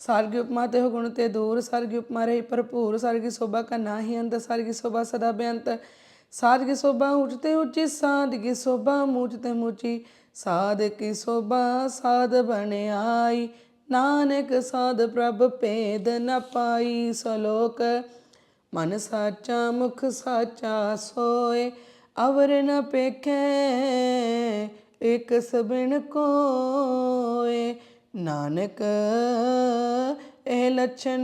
सार की उपमा ते हो गुण ते दूर, सार की उपमा रही भरपूर, सार की शोभा का ना ही अंत, सार की शोभा सदा बेअंत, सार की शोभा ऊँचते ऊँची, साध की शोभा मूँचते मूँची, साध की शोभा साध बने आई, नानक साध प्रभ भेद न पाई, सलोक मन साचा मुख साचा सोए, अवर न पेखे एक सबिन कोए, नानक ए लक्षण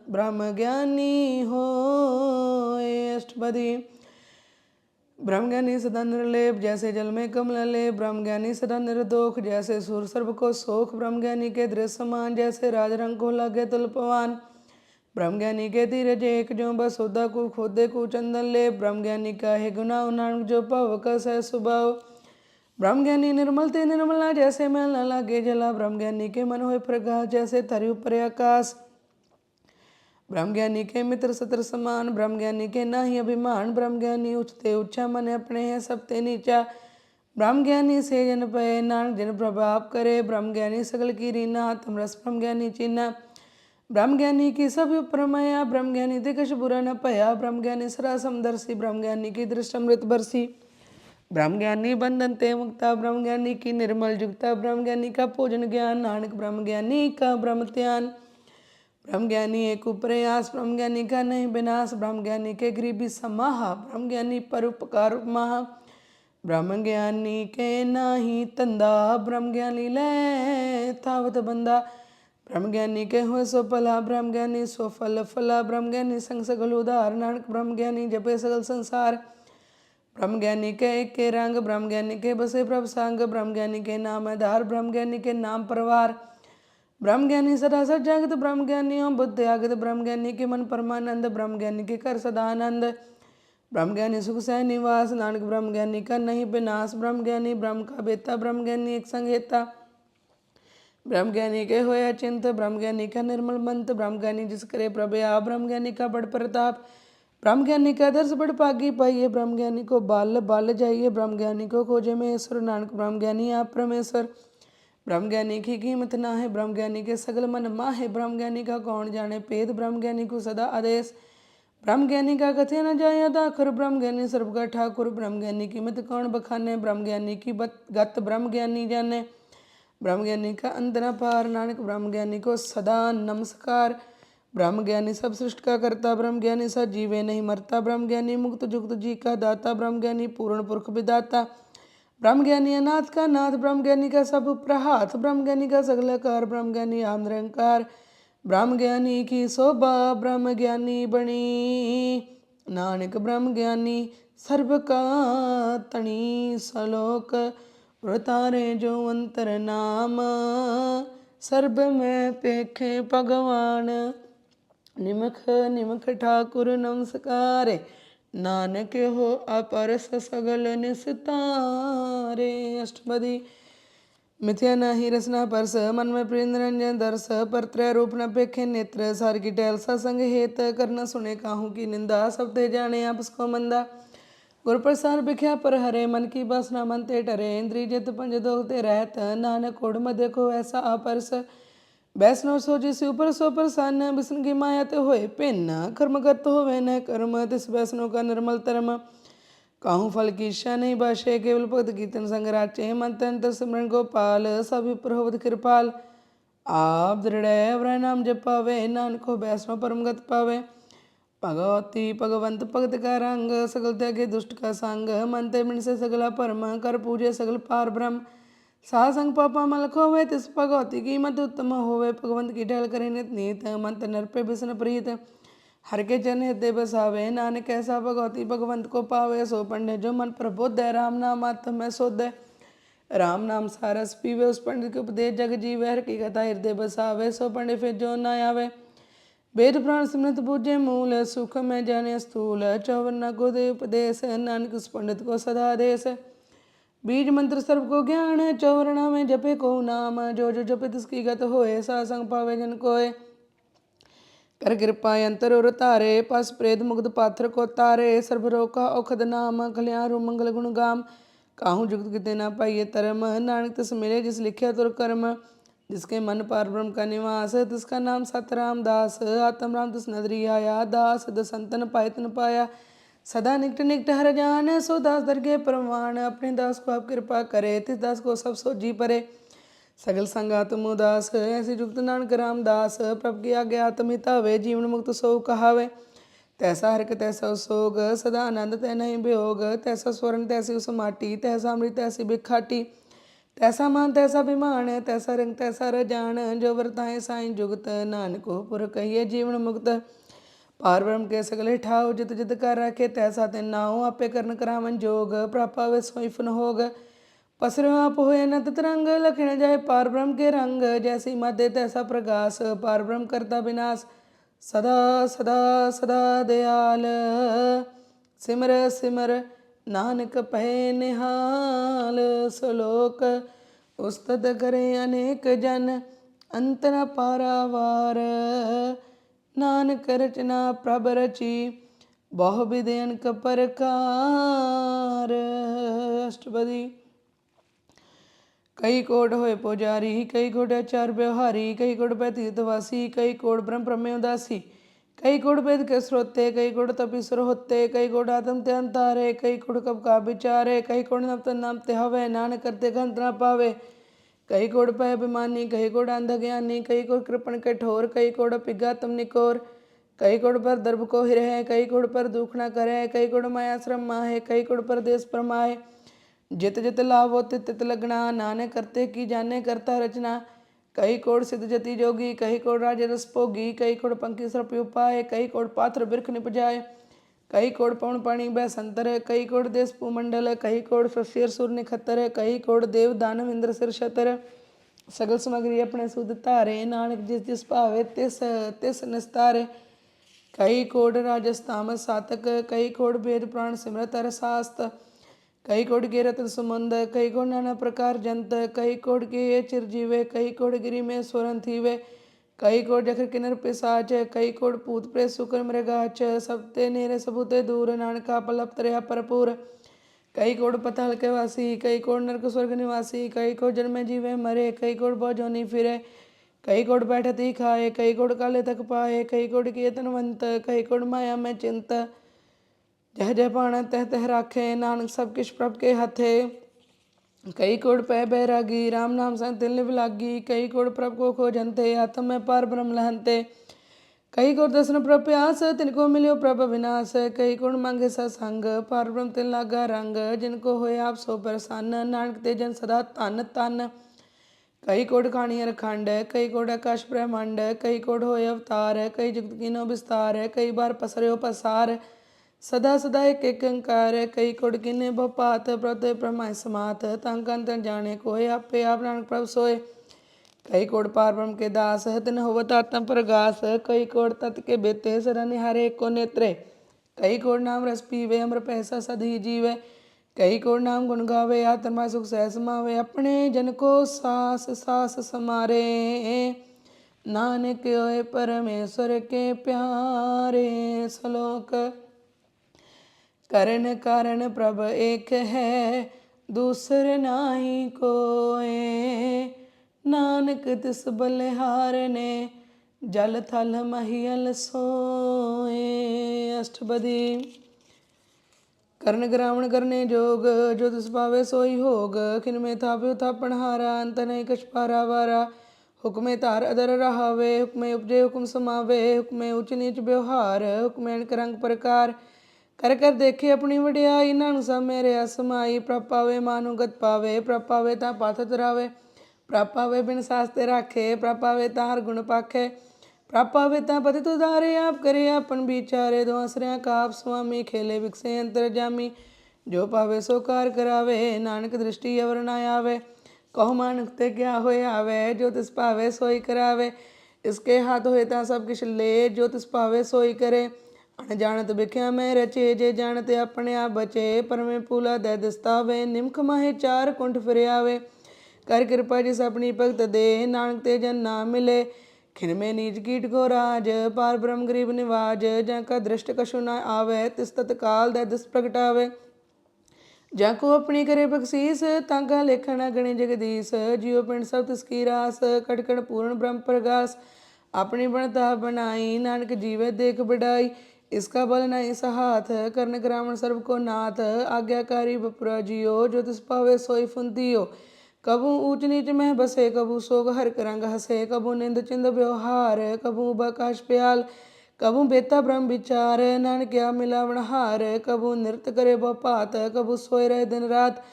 ब्रह्म ज्ञानी होए। अष्टपदी। ब्रह्मज्ञानी सदा निर्लेप, जैसे जल में कमल लेप, ब्रह्मज्ञानी सदा निर्दोष, जैसे सूर सर्व को सोख, ब्रह्मज्ञानी के दृश्य समान, जैसे राज रंग को लगे तुलपवान, ब्रह्मज्ञानी के धीरज एक जो बस उदा को खोदे को चंदन ले, ब्रह्मज्ञानी का है गुनाह नानक जो पव कस है सुभाव, ब्रह्मज्ञानी निर्मल ते निर्मला, जैसे मैल न लागे जला, ब्रह्मज्ञानी के मन होए प्रकाश, जैसे तरु ऊपर आकाश, ब्रह्मज्ञानी के मित्र सत्र समान, ब्रह्मज्ञानी के ना ही अभिमान, ब्रह्मज्ञानी उच्चते ऊंचा मन अपने हैं सबते नीचा, ब्रह्मज्ञानी से जन पय नानक जन प्रभाव करे, ब्रह्मज्ञानी सकल की रीना आत्म रस ब्रह्मज्ञानी चिन्हा, ब्रह्मज्ञानी की सब प्रमया, ब्रह्मज्ञानी ते कछ बुरा न पया, ब्रह्मज्ञानी सरा समदर्शी, ब्रह्मज्ञानी की दृष्टि अमृत बरसी, ब्रह्मज्ञानी बंधन ते मुक्ता, ब्रह्मज्ञानी की निर्मल जुगता, ब्रह्मज्ञानी का भोजन ज्ञान, नानक ब्रह्मज्ञानी का ब्रह्म ध्यान, ब्रह्मज्ञानी एक प्रयास, ब्रह्मज्ञानी का नहीं विनाश, ब्रह्मज्ञानी के गरीबी समाहा, ब्रह्मज्ञानी परोपकार उपमाहा, ब्रह्मज्ञानी के नाही तंदा, ब्रह्मज्ञानी ले थावत बंदा, ब्रह्मज्ञानी के हो सो फला, ब्रह्मज्ञानी सो फल फला, ब्रह्मज्ञानी संग सगल उदार, नानक ब्रह्मज्ञानी जपे सगल संसार, ब्रह्मज्ञानी के एक के रंग, ब्रह्मज्ञानी के बसे प्रभ संग, ब्रह्मज्ञानी के नाम आधार, ब्रह्मज्ञानी के नाम परवार, ब्रह्मज्ञानी सदा सजागत, ब्रह्मज्ञानी ओम बुद्ध आगत, ब्रह्मज्ञानी के मन परमानंद, ब्रह्मज्ञानी के कर सदानंद, ब्रह्मज्ञानी सुख सह निवास, नानक ब्रह्मज्ञानी का नहीं विनाश, ब्रह्मज्ञानी ब्रह्म का बेता, ब्रह्मज्ञानी एक संहेता, ब्रह्मज्ञानी के होया चिंत, ब्रह्मज्ञानी का निर्मल मंत, ब्रह्मज्ञानी जिस करे प्रभया, ब्रह्मज्ञानी का बड़ प्रताप, ब्रह्मज्ञानी का दर्श बड़ पागी पाइए, ब्रह्मज्ञानी को बाल बाल जाइए, ब्रह्मज्ञानी को खोजे महेश्वर, नानक ब्रह्मज्ञानी आप परमेश्वर, ब्रह्मज्ञानी की कीमत ना है, ब्रह्मज्ञानी के सगल मन माहे, ब्रह्मज्ञानी का कौन जाने पेद, ब्रह्मज्ञानी को सदा आदेश, ब्रह्मज्ञानी का कथे न जाय दाखुर, ब्रह्मज्ञानी सर्व का ठाकुर, ब्रह्मज्ञानी की मत कौन बखाने, ब्रह्मज्ञानी की गत ब्रह्मज्ञानी जाने, ब्रह्मज्ञानी का अंत न पार, नानक ब्रह्मज्ञानी को सदा नमस्कार, ब्रह्मज्ञानी सब सृष्टि का करता, ब्रह्मज्ञानी सा जीवे नहीं मरता, ब्रह्मज्ञानी मुक्त जुक्त जी का दाता, ब्रह्मज्ञानी पूर्ण पुरख विदाता, ब्रह्मज्ञानी अनाथ का नाथ, ब्रह्मज्ञानी का सब प्रहात, ब्रह्मज्ञानी का सगलाकार, ब्रह्मज्ञानी आंध्रंकार, ब्रह्मज्ञानी की शोभा ब्रह्मज्ञानी बनी, नानक ब्रह्मज्ञानी सर्व का तणी, सलोक व्रतारे जो अंतर नाम, सर्ब में पेखे भगवान, निमख निमख ठाकुर नमस्कारे, नानक हो अपरस सगल निस्तारे। अष्टपदी। मिथ्या नहीं रसना परस मन में प्रिय निरंजन दर्श पर त्रय रूप न पेखे नेत्र सार की टहल सत्संग हेत करना सुने काहू की निंदा सब ते जाने आपस को मंदा गुर प्रसाद बिख्या पर हरे मन की बसना मन ते टरे इंद्री जित पंज दोगते रहत नानक कोड मध्य को ऐसा अपरस वैष्णव सो जिस ऊपर सो प्रसन्न विष्णु की माया ते होए पिन्न कर्म करत होवे न कर्म तिस वैष्णव का निर्मल धर्म काहू फल की इच्छा नहीं बाशे केवल भक्त कीर्तन संग राचे मन तन तर सिमरन गोपाल सब प्रभुत कृपाल आप दृढ़ वह नाम जप पावे नानक को वैष्णव परम गत पावे भगवती भगवंत भगत का रंग सकल त्यागे दुष्ट का संग मन ते मन से सगला परम कर पूजे सगल पार ब्रह्म सासंग पापा मल खोवे तिस भगवती की मत उत्तम होवे भगवंत की ढल करे नित नीत मन ते नर पे बिसन प्रीत हर के जन हृदय बसावे नानक ऐसा भगवती भगवंत को पावे सो पंडित जो मन प्रबुद्ध है राम नाम आत्म में शुद्ध है राम नाम सारस पीवे उस पंडित के उपदेश जग जीवे हर की कथा हृदय बसावे सो पंडित फिर जो न आवे वेद प्राण सिमरत पूजे मूल सुख में जाने स्थूल चौवन को दे उपदेश नानक उस पंडित को सदा देश बीज मंत्र सर्व को ज्ञान चौवरना में जपे को नाम जो जो जपे तिसकी गत होए सा संग पावे जन कोय कर कृपा यंत्र और तारे पस प्रेत मुग्ध पात्र को तारे सर्वरोग का औखद नाम कल्याण मंगल गुण गाम काहू जुगत किते ना पाइये तरम नानक तिस मिले जिस लिखे तुर कर्म जिसके मन पार ब्रह्म का निवास तिसका नाम सतराम दास आत्म राम तिस नदरी आया दास दसंतन पायतन पाया सदा निकट निकट हर जान सो दास दरगे प्रमाण अपने दास को आप कृपा करे तिस दास को सब सो जी परे सगल संगात मुदास ऐसे जुगत नानक रामदास प्रभ की आज्ञा आत्मितावे जीवन मुक्त सो कहावे तैसा हरक तैसा सोग सदा आनंद तै नहीं वियोग तैसा स्वर्ण तैसी उस माटी तैसा अमृत तैसी बिखाटी तैसा मान तैसा अभिमान तैसा रंग तैसा रजान जो वर्ताए साईं जुगत नानक पुर कहिए जीवन मुक्त पार ब्रह्म के सगले ठाव जित जित कर रखे तैसा ते नाओ आपे करन करावन जोग प्रापावे सोई फुन होग पसरो आप होए न तरंग लखण जाए पार ब्रह्म के रंग जैसी मध्य तैसा प्रकाश पार ब्रह्म करता विनाश सदा सदा सदा दयाल सिमर सिमर नानक पहे निहाल सलोक उस्तद करे अनेक जन अंत न पारावार नानक रचना प्रभ रची बहु विधि अनक परकार अष्टपदी कई कोट होए पुजारी कई कोट आचार व्यवहारी कई कोट पैतीतवासी कई कोट ब्रह्म प्रमेय उदासी कई कोट वेद के स्रोते कई कोट तपीसर होते कई कोट आत्म ते अंतारे कई कोट कब का विचारे कई कोट नम नाम ते हवे नानक करते गंत न पावे कई कोट पै अभिमानी कई कोट अंध ज्ञानी कई कोट कृपण कठोर कई कोट पिगा तुम निकोर कई कोट पर दर्भ को हिरह कई कोट पर दुख न करे कई कोट माया श्रम माहे कई कोट पर देश परमाहे जित जित लाभो तित तित लगना नानक करते की जाने करता रचना कई कोड़ सिद्ध जति जोगी कई कोड़ राज रस भोगी कई कोड़ पंखी सर्प उपाय कई कोड़ पात्र बिरख निपजाए कई कोड़ पवन पाणी बै संतर कई कोड़ देश भूमंडल कई कोड़ शशीर सुर निखतर कई कोड़ देव दानव इंद्र सिर छतर सगल समग्री अपने सुध धारे नानक जिस जिस भावे तिस तिस निस्तारे कई कोड़ राजस्थाम सातक कई कोड़ वेद प्राण सिमरत रसास्त कई कोड़ के रत्न सुमंद कई कोड़ नाना प्रकार जंत कई कोड़ के ये चिरजीवे कई कोड़ गिरी में स्वरन थीवे कई कोड़ जखर किन्नर पिसाच कई कोड़ पूत प्रेत सुकर मृगाच सबते नेरे सबूते दूर नानका पलप तरया परपूर कई कोड़ पताल के वासी कई कोड़ नरक स्वर्ग निवासी कई कोड़ जन्म जीवे मरे कई कोड़ भोजोनी फिरे कई कोड़ बैठत ही खाए कई कोड़ काले तक पाए कई कोड़ किए तनवंत कई कोड़ माया में चिंत जह जह पाना तह तह राखे नानक सब किश प्रभ के हथे कई कोड़ पै बैरागी राम नाम संग तिल लागी कई कोड़ प्रभ को खोजनते आत्म में पार ब्रह्म लहनते कई कोड़ दर्शन प्रभ प्यास तिनको मिलियो प्रभ विनाश कई कोड़ मांगे सत्संग पार ब्रह्म तिल लागा रंग जिनको होए आप सो प्रसन्न नानक ते जन सदा तन तन कई कोड़ खाणियर खंड कई कोड़ आकाश ब्रह्मांड कई कोड़ होए अवतार कई जुगत कीनो विस्तार कई बार पसर्यो पसार सदा सदा एक एक अंकार कई कोड़ किन्ने बपात प्रत्य प्रमाय समात तंकन तन जाने कोय आपे आप नानक प्रभ सोए कई कोड़ पार ब्रह्म के दास तिन होवत आत्म प्रगास कई कोड़ तत् के बेते सदा निहारे को नेत्रे कई कोड़ नाम रस पीवे अमर पैसा सदी जीवे कई कोट नाम गुण गावे, आत्मा सुख सह समावे, अपने जन को सास सास समारे, नानक होए परमेश्वर के प्यारे। श्लोक। करण कारण प्रभ एक है, दूसर नाही कोय, नानक तिस बलिहार ने, जल थल महियल सोए। अष्टपदी। करण ग्रावण करने जोग, जो तिस पावे सोई भोग, खिन में थाप्यो थापण हारा, अंत नहीं कछ पारा वारा, हुक्मे तार अदर रहावे, हुक्मे उपजे हुक्म समावे, हुक्मे उच नीच व्यवहार, हुक्मे अणक रंग प्रकार, कर कर देखे अपनी वड्याई, नानक सब मेरे असमाई, प्रभ पावे मानु गत पावे, प्रभ पावे ता पाथत रावे, प्रभ पावे बिन सास्ते राखे, प्रभ पावे ता हर गुण पाखे, प्रभ पावे ता पतित उधारे, आप करे आपन विचारे, दो आश्रया का आप स्वामी, खेले विकसे अंतर जामी, जो पावे सो कार करावे, नानक दृष्टि अवर ना आवे, कहो मानक ते क्या होए आवे, जो तिस पावे सोई करावे, इसके हाथ होए ता सब किश ले, जो तिस पावे सोई करे, अनजानत बिख्या में रचे, जे जानते अपने आप बचे, परमे पूला दे दस्तावे, निमख माहे चार कुंठ फिर आवे, कर कृपा जिस अपनी भगत दे, नानक ते जन ना मिले, खिन में नीच कीट को राज, पार ब्रह्म गरीब निवाज, जैका दृष्ट कछु न आवे, तिस तत्काल दे दिस प्रगटावे, जाको अपनी करे बख्शीस, तांका लेखा न गणे जगदीश, जियो पिंड सब तिसकी रास, कटकण पूर्ण ब्रह्म प्रगास, अपनी बनता बनाई, नानक जीवे देख बढ़ाई, इसका बल नहीं सहाथ, कर्ण ग्रामण सर्व को नाथ, आज्ञाकारी बपुरा जियो, जो तिस पावे सोई फुंतियो, कबू ऊंच नीच में बसे, कबू सोग हर रंग हसे, कबू निंद चिंद व्यवहार, कबू बकाश प्याल, कबू बेता ब्रह्म विचार, नानक्या मिलावण हार, कबू नृत्य करे बपात, कबू सोए रहे दिन रात,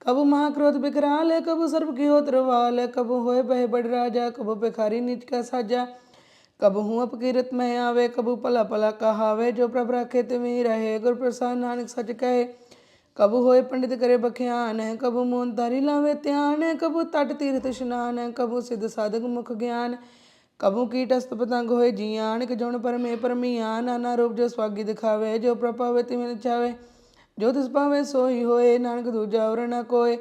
कबू महाक्रोध बिकराल, कबू सर्प की होत्र वाल, कबू होए बहे बड़ राजा, कबू भिखारी नीच का साजा, कबू हूँ अपकीरत में आवे, कबू पला पला कहावे, जो प्रभ राखे तिमी रहे, गुर प्रसाद नानक सच कहे, कबू होए पंडित करे बख्यान, कबू मोन तारी लावे त्यान, कबू तट तीर्थ स्नान, कबू सिद्ध साधक मुख ज्ञान, कबू कीट अस्त पतंग होए जियान, कि जौन परमे परमियान, नाना रूप जो स्वागी दिखावे, जो प्रपावे तिमिन चावे, जो तिस पावे सोई होए, नानक दूजा और न कोय,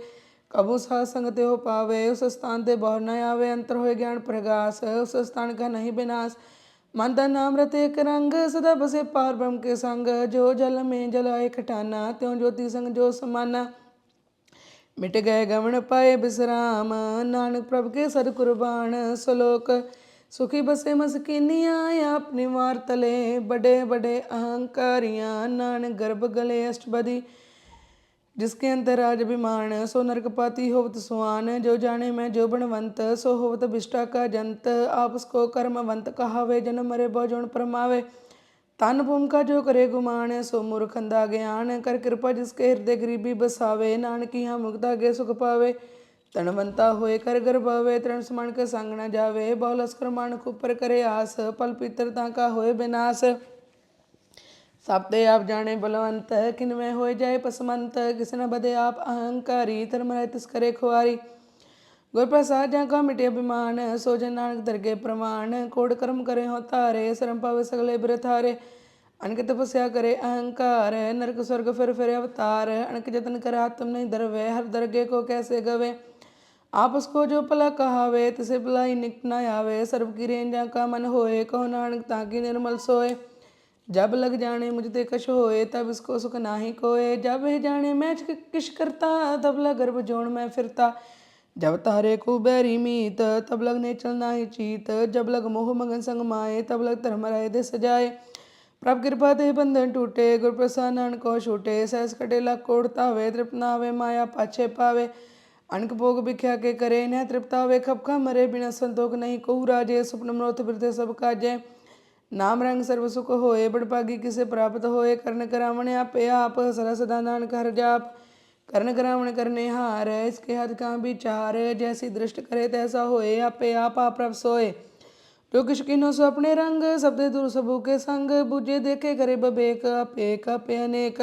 कबू साध संग ते हो पावे, उस स्थान ते बहुर न आवे, अंतर होए ज्ञान प्रगास, उस स्थान का नहीं विनाश, मन तन नाम रत एक रंग, सदा बसे पार ब्रह्म के संग, जो जल में जलाए खटाना, त्यों ज्योति संग जो समाना, मिट गए गमन पाए विश्राम, नानक प्रभ के सद कुर्बान। श्लोक। सुखी बसे मसकीनिया, अपनी मार तले, बड़े बड़े अहंकारियां, नानक गर्भ गले। अष्टपदी। जिसके अंतर राज अभिमान, सो नरक पाती होवत सुआन, जो जाने मैं जो बनवंत, सो होवत बिष्टा का जंत, आप उसको कर्मवंत कहावे, जन्म मरे बहु परमावे, तन भूम का जो करे गुमान, सो मूर्ख अंधा ज्ञान, कर कृपा जिसके हृदय गरीबी बसावे, नानक यहाँ मुक्ता गे सुख पावे, तनवंता होए कर गर्भावे, तरण समान के संग न जावे, बहु लस्कर मानक ऊपर करे आस, पल पितरता का होए विनाश, सबते आप जाने बलवंत, किन में हो जाए पसमंत, किस न बदे आप अहंकारी, धर्म रह तिस करे खुआरी, गुर प्रसाद जहाँ का मिटे अभिमान, सो जन नानक दरगे प्रमाण, कोड कर्म करे हो तारे, शरम पावे सगले बिरथ हारे, अनक तपस्या करे अहंकार, नरक स्वर्ग फिर अवतार, अनक जतन करा तुम नहीं दरवे, हर दरगे को कैसे गवे, आप उसको जो भला कहावे, तिसे भलाई निक न आवे, सर्व की रेंज जहाँ का मन होए, कहो नानक ताकि निर्मल सोए, जब लग जाने मुझते कश होए, तब इसको सुख नाही कोए, जब वह जाने मैं किश करता, तब लग गर्भ जोड़ में फिरता, जब तारे को बैरी मीत, तब लग ने चलना ही चीत, जब लग मोह मगन संग माए, तब लग धर्म राय दे सजाए, प्रभ कृपा ते बंधन टूटे, गुर प्रसाद नानक को छूटे, सहस कटे लग कोड़ता वे, तृप्त ना वे माया पाछे पावे, अनक भोग भिख्या के करे, न तृप्ता वे खप खा मरे, बिना संतोख नहीं कहू राजे, स्वप्न मृत बिरते सब काजे, नाम रंग सर्व सुख होए, बड़भागी किसे प्राप्त होए, कर्ण करावण आपे आप, सदा सदा नानक हर जाप, कर्ण करावण करने हार, इसके हाथ का विचार, जैसी दृष्ट करे तैसा होए, आपे आप प्रभ सोए, जो किश किन्नो सो अपने रंग, सबदे दूर सबू के संग, बुझे देखे करे बबेक, आपे अनेक,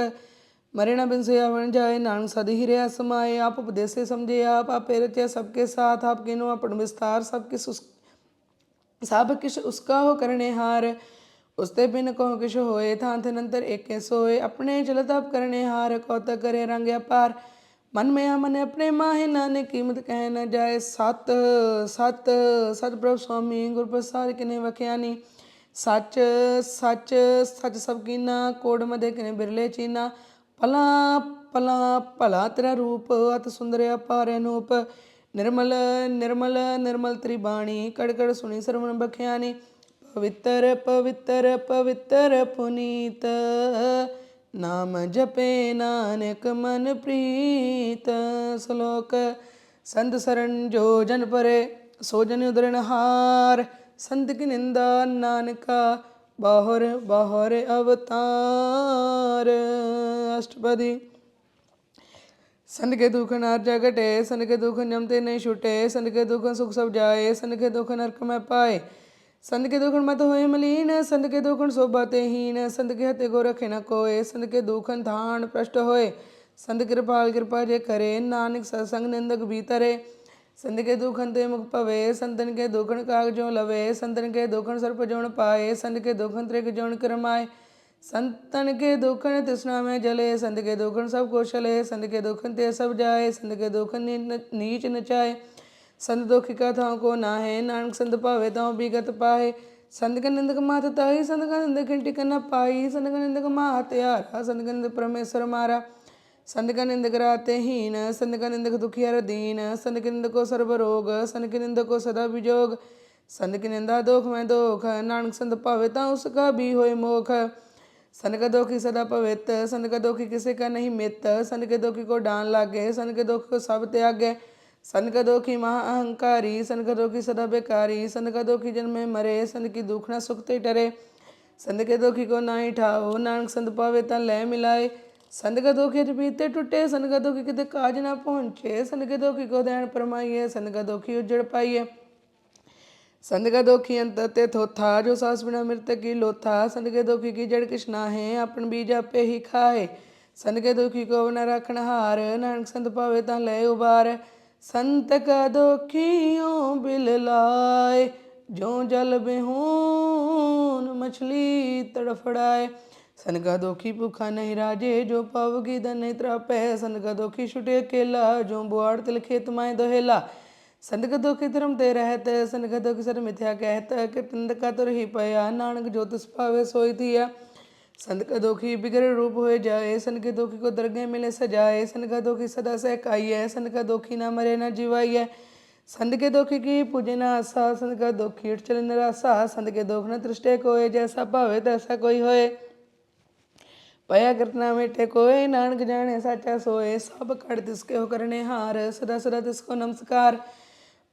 मरे न बिन आवण जाए, नानक सद ही रहा समाए, आप उपदेश से समझे आपे रचे सबके साथ, आप किनो अपन विस्तार सब किस उसका हो करने हार, ਉਸਤੇ ਬਿਨ ਕਹੋ ਕਿਛ ਹੋਏ, ਥਾਂ ਥਨੰਤਰ ਏਕੇ सोए। अपने चल तप करने हार, कौतक करे रंग अपार। मन में मन अपने माहे, नानक कीमत कह न जाए। सत सत सत प्रभु स्वामी गुर प्रसाद किने वख्यानी। सच सच सच सब कीना, कोड मधे किने बिरले चीना। भला भला भला तेरा रूप, अत सुंदर अपार अनूप। निर्मल निर्मल निर्मल त्रिबाणी, कड़ कड़ सुनी सरवण बख्यानी। पवित्र पवित्र पवित्र पुनीत, नाम जपे नानक मन प्रीत। श्लोक। संत शरण जो जन परे, सो जन उदरण हार। संत की निंदा नानका, बाहुर बाहुर अवतार। अष्टपदी। संत के दुख नारजा घटे, संत के दुख जमते नहीं छूटे। संत के दुख सुख सब जाए, संत के दुख नरक में पाए। संत के दुखन मत होए मलीन, संत के दुखन शोभा ते हीन। संत के हते को रखे न कोय, संत के दुखन धान प्रष्ट होए। संत कृपाल कृपा जे करे, नानक सत्संग निंदक भीतरे। संत के दुखन ते मुख पवे, संतन के दुखन कागजों लवे। संतन के दुखन सर्प जोन पाए, संत के दुखन त्रिक जोन करमाए। संतन के दुखन तृष्णा में जले, संत के दुखन सब कौशले। संत के दुखन ते सब जाए, संत के दुखन नीच नचाए। संत दुखी का थां को नाहे, नानक संत पावे तां विगत पाहे। संत का निंदक मात ताई, संत का निंदक टिक न पाई। संत का निंदक मात यारा, संत का निंदक परमेश्वर मारा। संत का निंदक राते हीन, संत का निंदक दुखियार दीन। संत के निंदक को सर्व रोग, संत के निंदक को सदा विजोग। संत की निंदा दोख में दोख, नानक संत पावे तां उसका भी होए मोख। संत का दोखी सदा पवित, संत का दोखी किसी का नहीं मित। संत के दोखी को डांन लागे, संत के दोखी को सब त्यागे। संत का दोखी महा अहंकारी, संत का दोखी सदा बेकारी। संत का दोखी जन्म में मरे, संत की दुख न सुखते टरे। संत के दोखी को नाई ठाओ, नानक संत पावे ता लय मिलाए। संत का दोखी पीते टूटे, संत का दोखी किते काज ना पहुँचे। संत के दोखी को दैण परमाइए, संत का दोखी उजड़ पाइए। संत का दोखी अंत ते थोथा, जो सास बिना मृत की लोथा। संत के दोखी की जड़ किछ नाहे, अपन बीज आपे ही खाए। संत के दोखी को न रखन हार, नानक संत पावे ता लय उबार। संत का दोखियों बिल लाए, जो जल बेहून मछली तड़फड़ाए। संत का दोखी भूखा नहीं राजे, जो पावगी धन नहीं त्रापै। संत का दोखी छुटे अकेला, जो बुआड़ तिल खेत माए दोहेला। संत का दोखी धर्म ते रहत, संत का दोखी सर मिथ्या कहत। कीर्तन का तुर ही पया, नानक जो तिस पावे सोई थिया। संत का दोखी बिगड़ रूप हो जाए, संत के दोखी को दरगह मिले सजाए। संत का दोखी सदा सहकाई है, संत का दोखी ना मरे ना जीवाई है। संत के दोखी की पूजे ना आसा, संत का दोखी उठ चले निराशा। संत के दोख न तृष्टे कोय, जैसा भावे तैसा कोई होए। पया कृतना मिटे कोय, नानक जाने साचा सोए। सब कड़ तिसके हो करने हार, सदा सदा तिसको नमस्कार।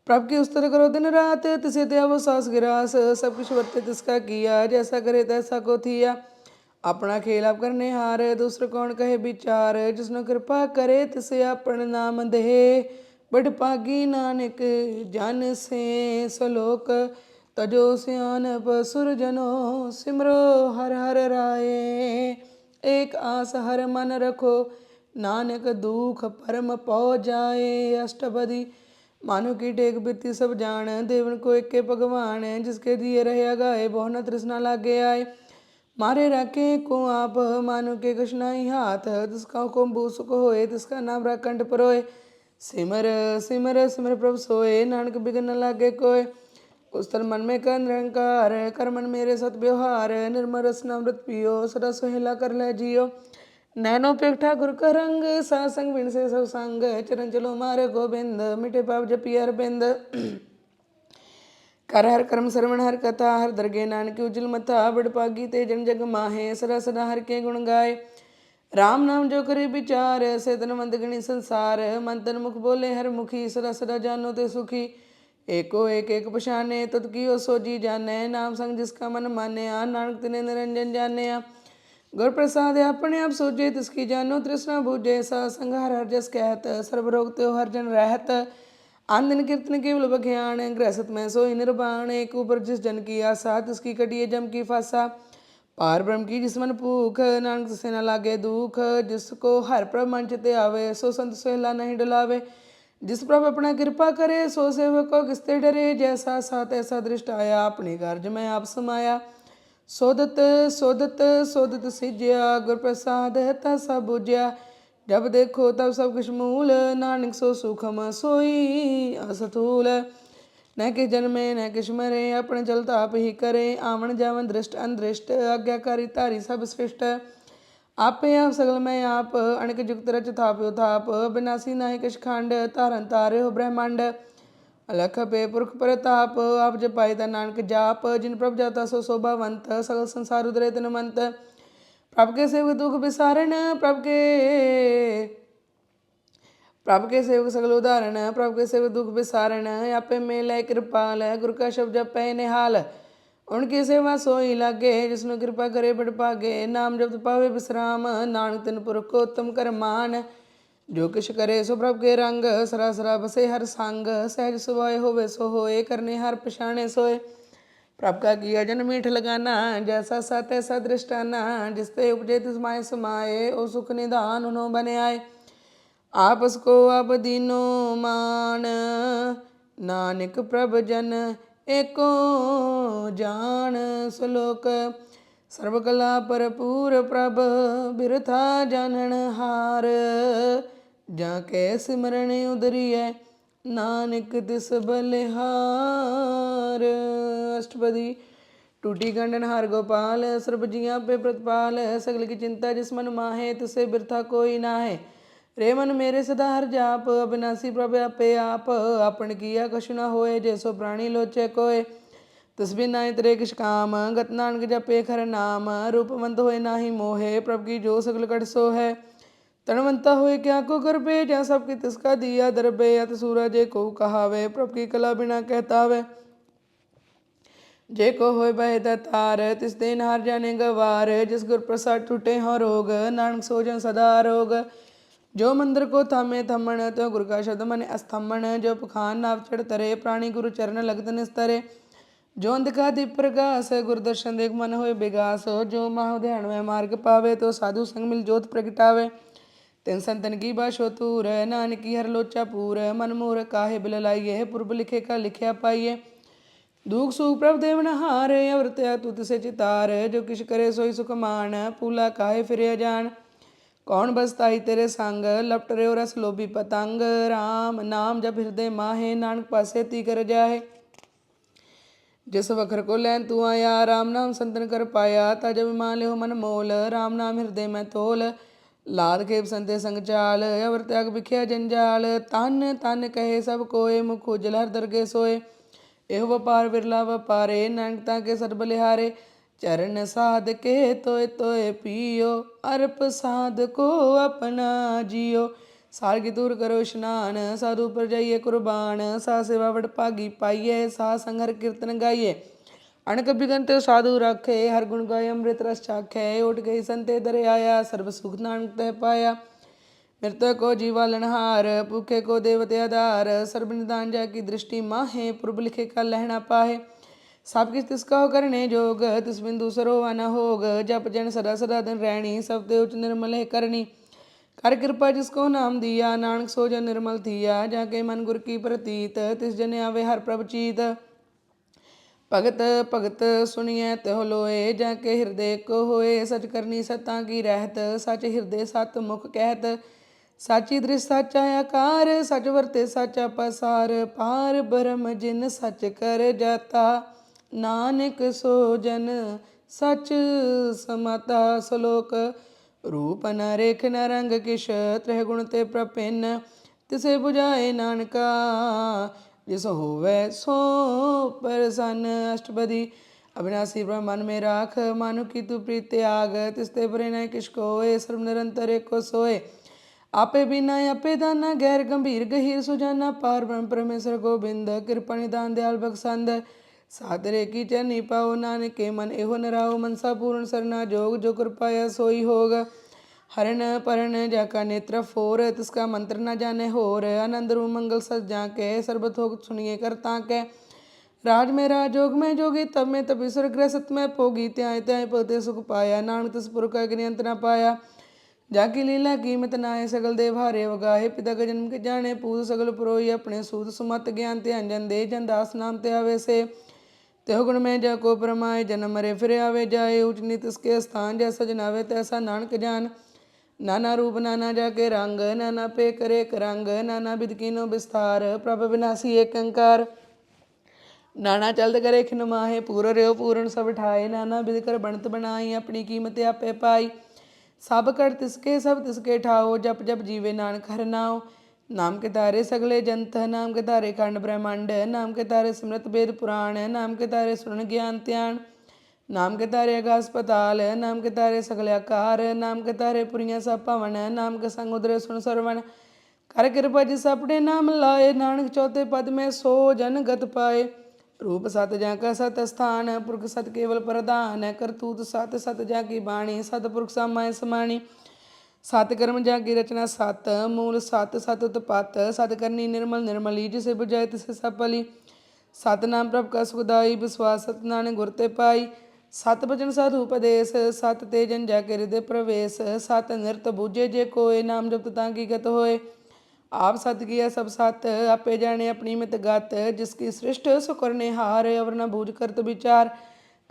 प्रभु की उस्तर करो दिन रात, तिसे त्या वो सास गिरास। सब कुछ वर्ते तिसका किया, जैसा करे तैसा को थिया। अपना खेल आप करने हार, दूसरे कौन कहे विचार। जिसने कृपा करे तिसे अपन नाम दे, बड़ पागी नानक जन से। सलोक। तजो सियानप सुरजनो, सिमरो हर हर राये। एक आस हर मन रखो, नानक दुख परम पौ जाए। अष्टपदी। मानो की टेक बिरती सब जान, देवन को एके भगवान। जिसके दिए रहे गाए, बहु न तृष्णा लागे आए। मारे रखे को आप, मानो के कुछ नहीं हाथ। जिसका हुकुम भू सुख होए, तिसका नाम राखंड परोए। सिमर सिमर सिमर प्रभु सोए, नानक बिगन न लागे कोय। उस्तर मन में कर निरंकार, कर मन मेरे सत व्यवहार। निर्मल रस अमृत पियो, सदा सुहेला कर ले जियो। नैनो पेठा गुर का रंग, सासंग बिन से सब संग। चरण चलो मारे गोबिंद, मिटे पाप जपी अरबिंद। कर हर कर्म श्रवण हर कथा, हर दरगे नानक उजल मथा। बड़ पागी ते जन जग माहे, सदा सदा हर के गुण गाए। राम नाम जो करे विचार, से तन मंद गणी संसार। मन तन मुख बोले हर मुखी, सदा सदा जानो ते सुखी। एको एक एक पछाने, तुत कियो सोजी जाने। नाम संग जिसका मन मान्या, नानक तिने निरंजन जान्या। गुर प्रसाद अपने आप सोजे, तिसकी जानो तृष्णा बूझे। सा संग हर हर जस कहत, सर्व रोग त्यो हर जन रहत। आन दिन कीर्तन केवल बख्याण, गृहसत में सोई निर्वाण। एक ऊपर जिस जन की आशा, तिसकी कटिए जम की फासा। पार ब्रह्म की जिस मन भूख, नानक से न लागे दुख। जिसको हर प्रभ मन चिते आवे, सो संत सोहेला नहीं डुलावे। जिस प्रभ अपना कृपा करे, सो सेवक को किसते डरे। जैसा सा तैसा दृष्ट आया, अपने कार्य में आप समाया। ਸੋਧਤ ਸੋਧਤ ਸੋਧਤ ਸਿਜਿਆ, ਗੁਰ ਪ੍ਰਸਾਦ ਤਾ ਸਭ ਬੁਝਿਆ। ਜਬ ਦੇਖੋ ਤਬ ਸਭ ਕੁਛ ਮੂਲ, ਨਾਨਕ ਸੋ ਸੁਖਮ ਸੋਈ ਅਸਥੂਲ। न किस जन्मे न किस मरे, अपने चलता आप ही करे। आवन जावन दृष्ट अनदृष्ट, आज्ञाकारी तारी सब सृष्ट। आपे आप सगल में आप, अणिक जुगत रच थाप्यो थाप। बिनासी नाहि किश खंड, तारन तारे हो ब्रह्मांड। अलख पे पुरख प्रताप, आप जपाई ता नानक जाप। जिन प्रभ जाता सो शोभावंत, सगल संसार उदरे तिनमंत। प्रभ के सेवक दुख बिसारण, प्रभ के सेवक सगल उदाहरण। प्रभ के सेवक दुख बिसारण, आपे मेल कृपाल। गुरु का शब्द जपै निहाल, उनकी सेवा सोई लागे। जिसनु कृपा करे बड़ भागे, नाम जपत पावे विश्राम। नानक तिन पुरख को उत्तम कर मान। जो किछ करे सो प्रभ के रंग, सरासरा बसे हर संग। सहज सुभाए होवे सो होए, करने हर पछाणे सोए। प्रभ का किया जन मीठ लगाना, जैसा सा तैसा दृष्टाना। जिसते उपजे तिस माय समाए, ओ सुख निधान उन्हों बने आए। आपस को अब दीनो मान, नानक प्रभ जन एको जान। श्लोक। सर्व कला भरपूर प्रभ, बिरथा जानन हार। जाके सिमरन उदरिय, नानक तिस बलिहार। अष्टपदी। टूटी गंडन हार गोपाल, सर्ब जियां पे प्रतिपाल। सगल की चिंता जिस मन माहे, तिसे बिरथा कोई नाहे। रे मन मेरे सदा हर जाप, अविनाशी प्रभ आपे आप। आपन किया कछु न होए, जैसो प्राणी लोचे कोय। तिस बिन नाहि तरे किछ काम, गत नानक जपे खर नाम। रूपवंत होए नाहि मोहे, प्रभ की जो सगल कट सो है। तनवंता होए क्या को कर बे, जहाँ सबकी तिसका दिया दरबे। अत सूरज को कहावे, प्रभ की कला बिना कहतावे। जे को होए बहे तार, तिस देन हार जाने गवार। जिस गुर प्रसाद टूटे हों रोग, नानक सो जन सदा रोग। जो मंदिर को थामे थमण, तो गुरु का शब्द मन अस्थमण। जो पखान नाव चढ़ तरे, प्राणी गुरु चरण लगत निस्तरे। जो अंधका दीप प्रकाश, गुरु दर्शन देख मन होए बिगास। जो माहु ध्यान में मार्ग पावे, तो साधु संग मिल जोत प्रगटावे। तिन संतन की बाशो तूर, नानक की हर लोचा पूर। मन मूर काहे बिल लाइए, पूर्व लिखे का लिखया पाइए। दुख सुख प्रभ देव नहार, अवरत्या तू तिसे चितार। जो किछ करे सोई सुख मान, पूला काहे फिरे जान। कौन बसता ही तेरे संग, लपट रे रस लोभी पतंग। राम नाम जब हृदय माहे, नानक पासे ती कर जाहे। जिस वखर को लैन तू आया, राम नाम संतन कर पाया। ता जब मान ले मन मोल, राम नाम हृदय में तोल। लाद खेप संते संग चाल, अवर त्याग बिख्या जंजाल। तन तन कहे सब कोय, मुख उजल हर दरगे सोए। एहो व्यापार बिरला व्यापारे, नानकता के सर बलिहारे। चरण साध के तोय तोय पियो, अर्प साध को अपना जियो। साल की दूर करो स्नान, साधु पर जाइए कुर्बान। सा सेवा बड़ भागी पाइए, सा संघर कीर्तन गाइए। अणक बिगन ते साधु राखे, हर गुण गाय अमृत रस चाखे। उठ गई संते दरे आया, सर्व सुख नानक तह पाया। मृतक को जीवालनहार, भूखे को देवते आधार। सर्व निदान जा की दृष्टि माहे, पूर्व लिखे का लहना पाहे। सब किस तिसका हो करने जोग, तिस बिंदु सरोवा न होग। जप जन सदा सदा दिन रहनी, सब ते उच्च निर्मल है करनी। कर कृपा जिसको नाम दिया, नानक सो जन निर्मल थिया। जाके मन गुर की प्रतीत, तिस जन आवे हर प्रभ चीत। भगत भगत सुनिए त्यों लोए, जाके हृदय को होए। सच करनी सतां की रहत, सच हृदय सत मुख कहत। साची दृष्टि साचा आकार, सच वरते साचा पसार। पार ब्रह्म जिन सच कर जाता, नानक सो जन सच समाता। श्लोक। रूप न रेख न रंग किश, त्रह गुण ते प्रभिन्न। तिसे बुझाए नानका, जिस होवे सो प्रसन्न। अष्टपदी। अविनाशी ब्रह्म मन में राख, मानु की तू प्रीत त्याग। तिसते परे न किश कोय, सर्व निरंतर एको सोए। आपे बिना आपे दाना, गैर गंभीर गहीर सुजाना। पार ब्रह्म परमेश्वर गोबिंद, कृपा निदान दयाल बख्शंद। सादरे की चरनी पाओ, नानक के मन एहो नराओ। मनसा पूर्ण सरना जोग, जो कृपाया सोई होग। हरण परण जाका नेत्र फोर, तिसका मंत्र न जाने होर। आनंद रूप मंगल सज जाके, सर्वथोक सुनिए करता के। राज में राज, जोग में जोगी, तब में तपीश्वर ग्रह सत में भोगी। त्याय त्याय पते सुख पाया, नानक तिस पुर का गिनंत न पाया। जाकी लीला कीमत नाय, सगल देव हारे वगाहे। पिता का जन्म के जाने पूत, सगल पुरोई अपने सूत। सुमत ज्ञान ते अंजन दे, जन दास नाम ते आवे से। त्यों गुण में जाको परमाए, जन्म मरे फिर आवे जाए, ऊंच नीच तिसके स्थान, जैसा जनावे तैसा नानक जान। नाना रूप नाना जाके रंग, नाना पे करे रंग, नाना बिद कीनो विस्तार, प्रभ विनाशी एक अंकार। नाना चलत करे खिन माहे, पूर रहो पूर्ण सब ठाए, नाना बिद कर बनत बनाई, अपनी कीमत आपे पाई। सब कर तिसके सब तिसके ठाओ, जप जप जीवे नानक हर नाओ। नाम के तारे सगले जंत, नाम के तारे खंड ब्रह्मांड, नाम के तारे सिमरत वेद पुराण, नाम के तारे सुन ज्ञान त्यान। नाम के तारे आकाश पताल, नाम के तारे सगले आकार, नाम के तारे पुरियां सब भवन, नाम के संग उदरे सुन सरवण। कर कृपा जिस अपने नाम लाए, नानक चौथे पद में सो जन गत पाए। रूप सत जा का सत स्थान, पुरख सत केवल प्रधान, करतूत सत सत जा की बाणी, सतपुरख समाय समाणी। सत कर्म जा की रचना सत, मूल सत सत उत्पत, सत करनी निर्मल निर्मली, जिसे बुझाए तिसे सब भली। सत नाम प्रभ का सुखदाई, विश्वास सत नानक गुर ते पाई। सत बचन साधु उपदेश, सत ते जन जाके हृदय प्रवेश, सत निरत बूझे जे कोय, नाम जपत तांकी गत होए। आप सत किया सब सत, आपे जाने अपनी मित गत, जिसकी सृष्ट सो करने हार, अवर न बूझ करत विचार।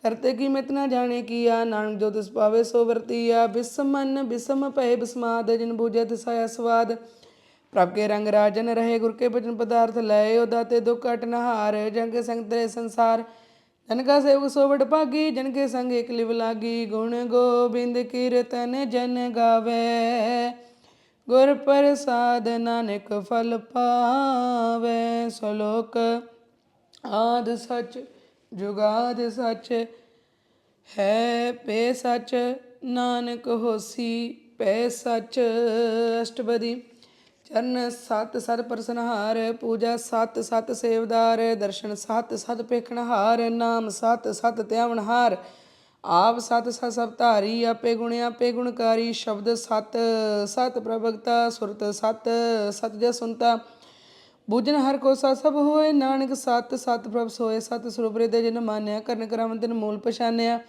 करते की मित न जाने किया, नानक जो तिस पावे सो वर्तिया। बिसम मन बिसम भय बिस्माद, जिन बूझे तिसाया स्वाद। प्रभ के रंग राजन रहे, गुर के भजन पदार्थ लय, दाते दुख कट नहार, जन के संग तरे संसार। जन का सेवक सो बड़ भागी, जन के संग एक लिव लागी। गुण गोबिंद कीरतन जन गावे, गुर प्रसाद नानक फल पावे। श्लोक आद सच जुगाद सच, है पे सच नानक होसी पै सच। अष्टपदी। चरण सत सत प्रसनहार, पूजा सत सत सेवदार, दर्शन सत सत पेखणहार, नाम सत सत त्यावनहार। आप सत सत सब धारी, आपे गुणकारी, शब्द सत सत प्रभगता, सुरत सत सत जस सुनता। बूझन हर को सत सब होए, नानक सत सत प्रभ सोए। सत स्वरूप हृदय जिन मान्या, करन करावन तिन मूल पछानिया।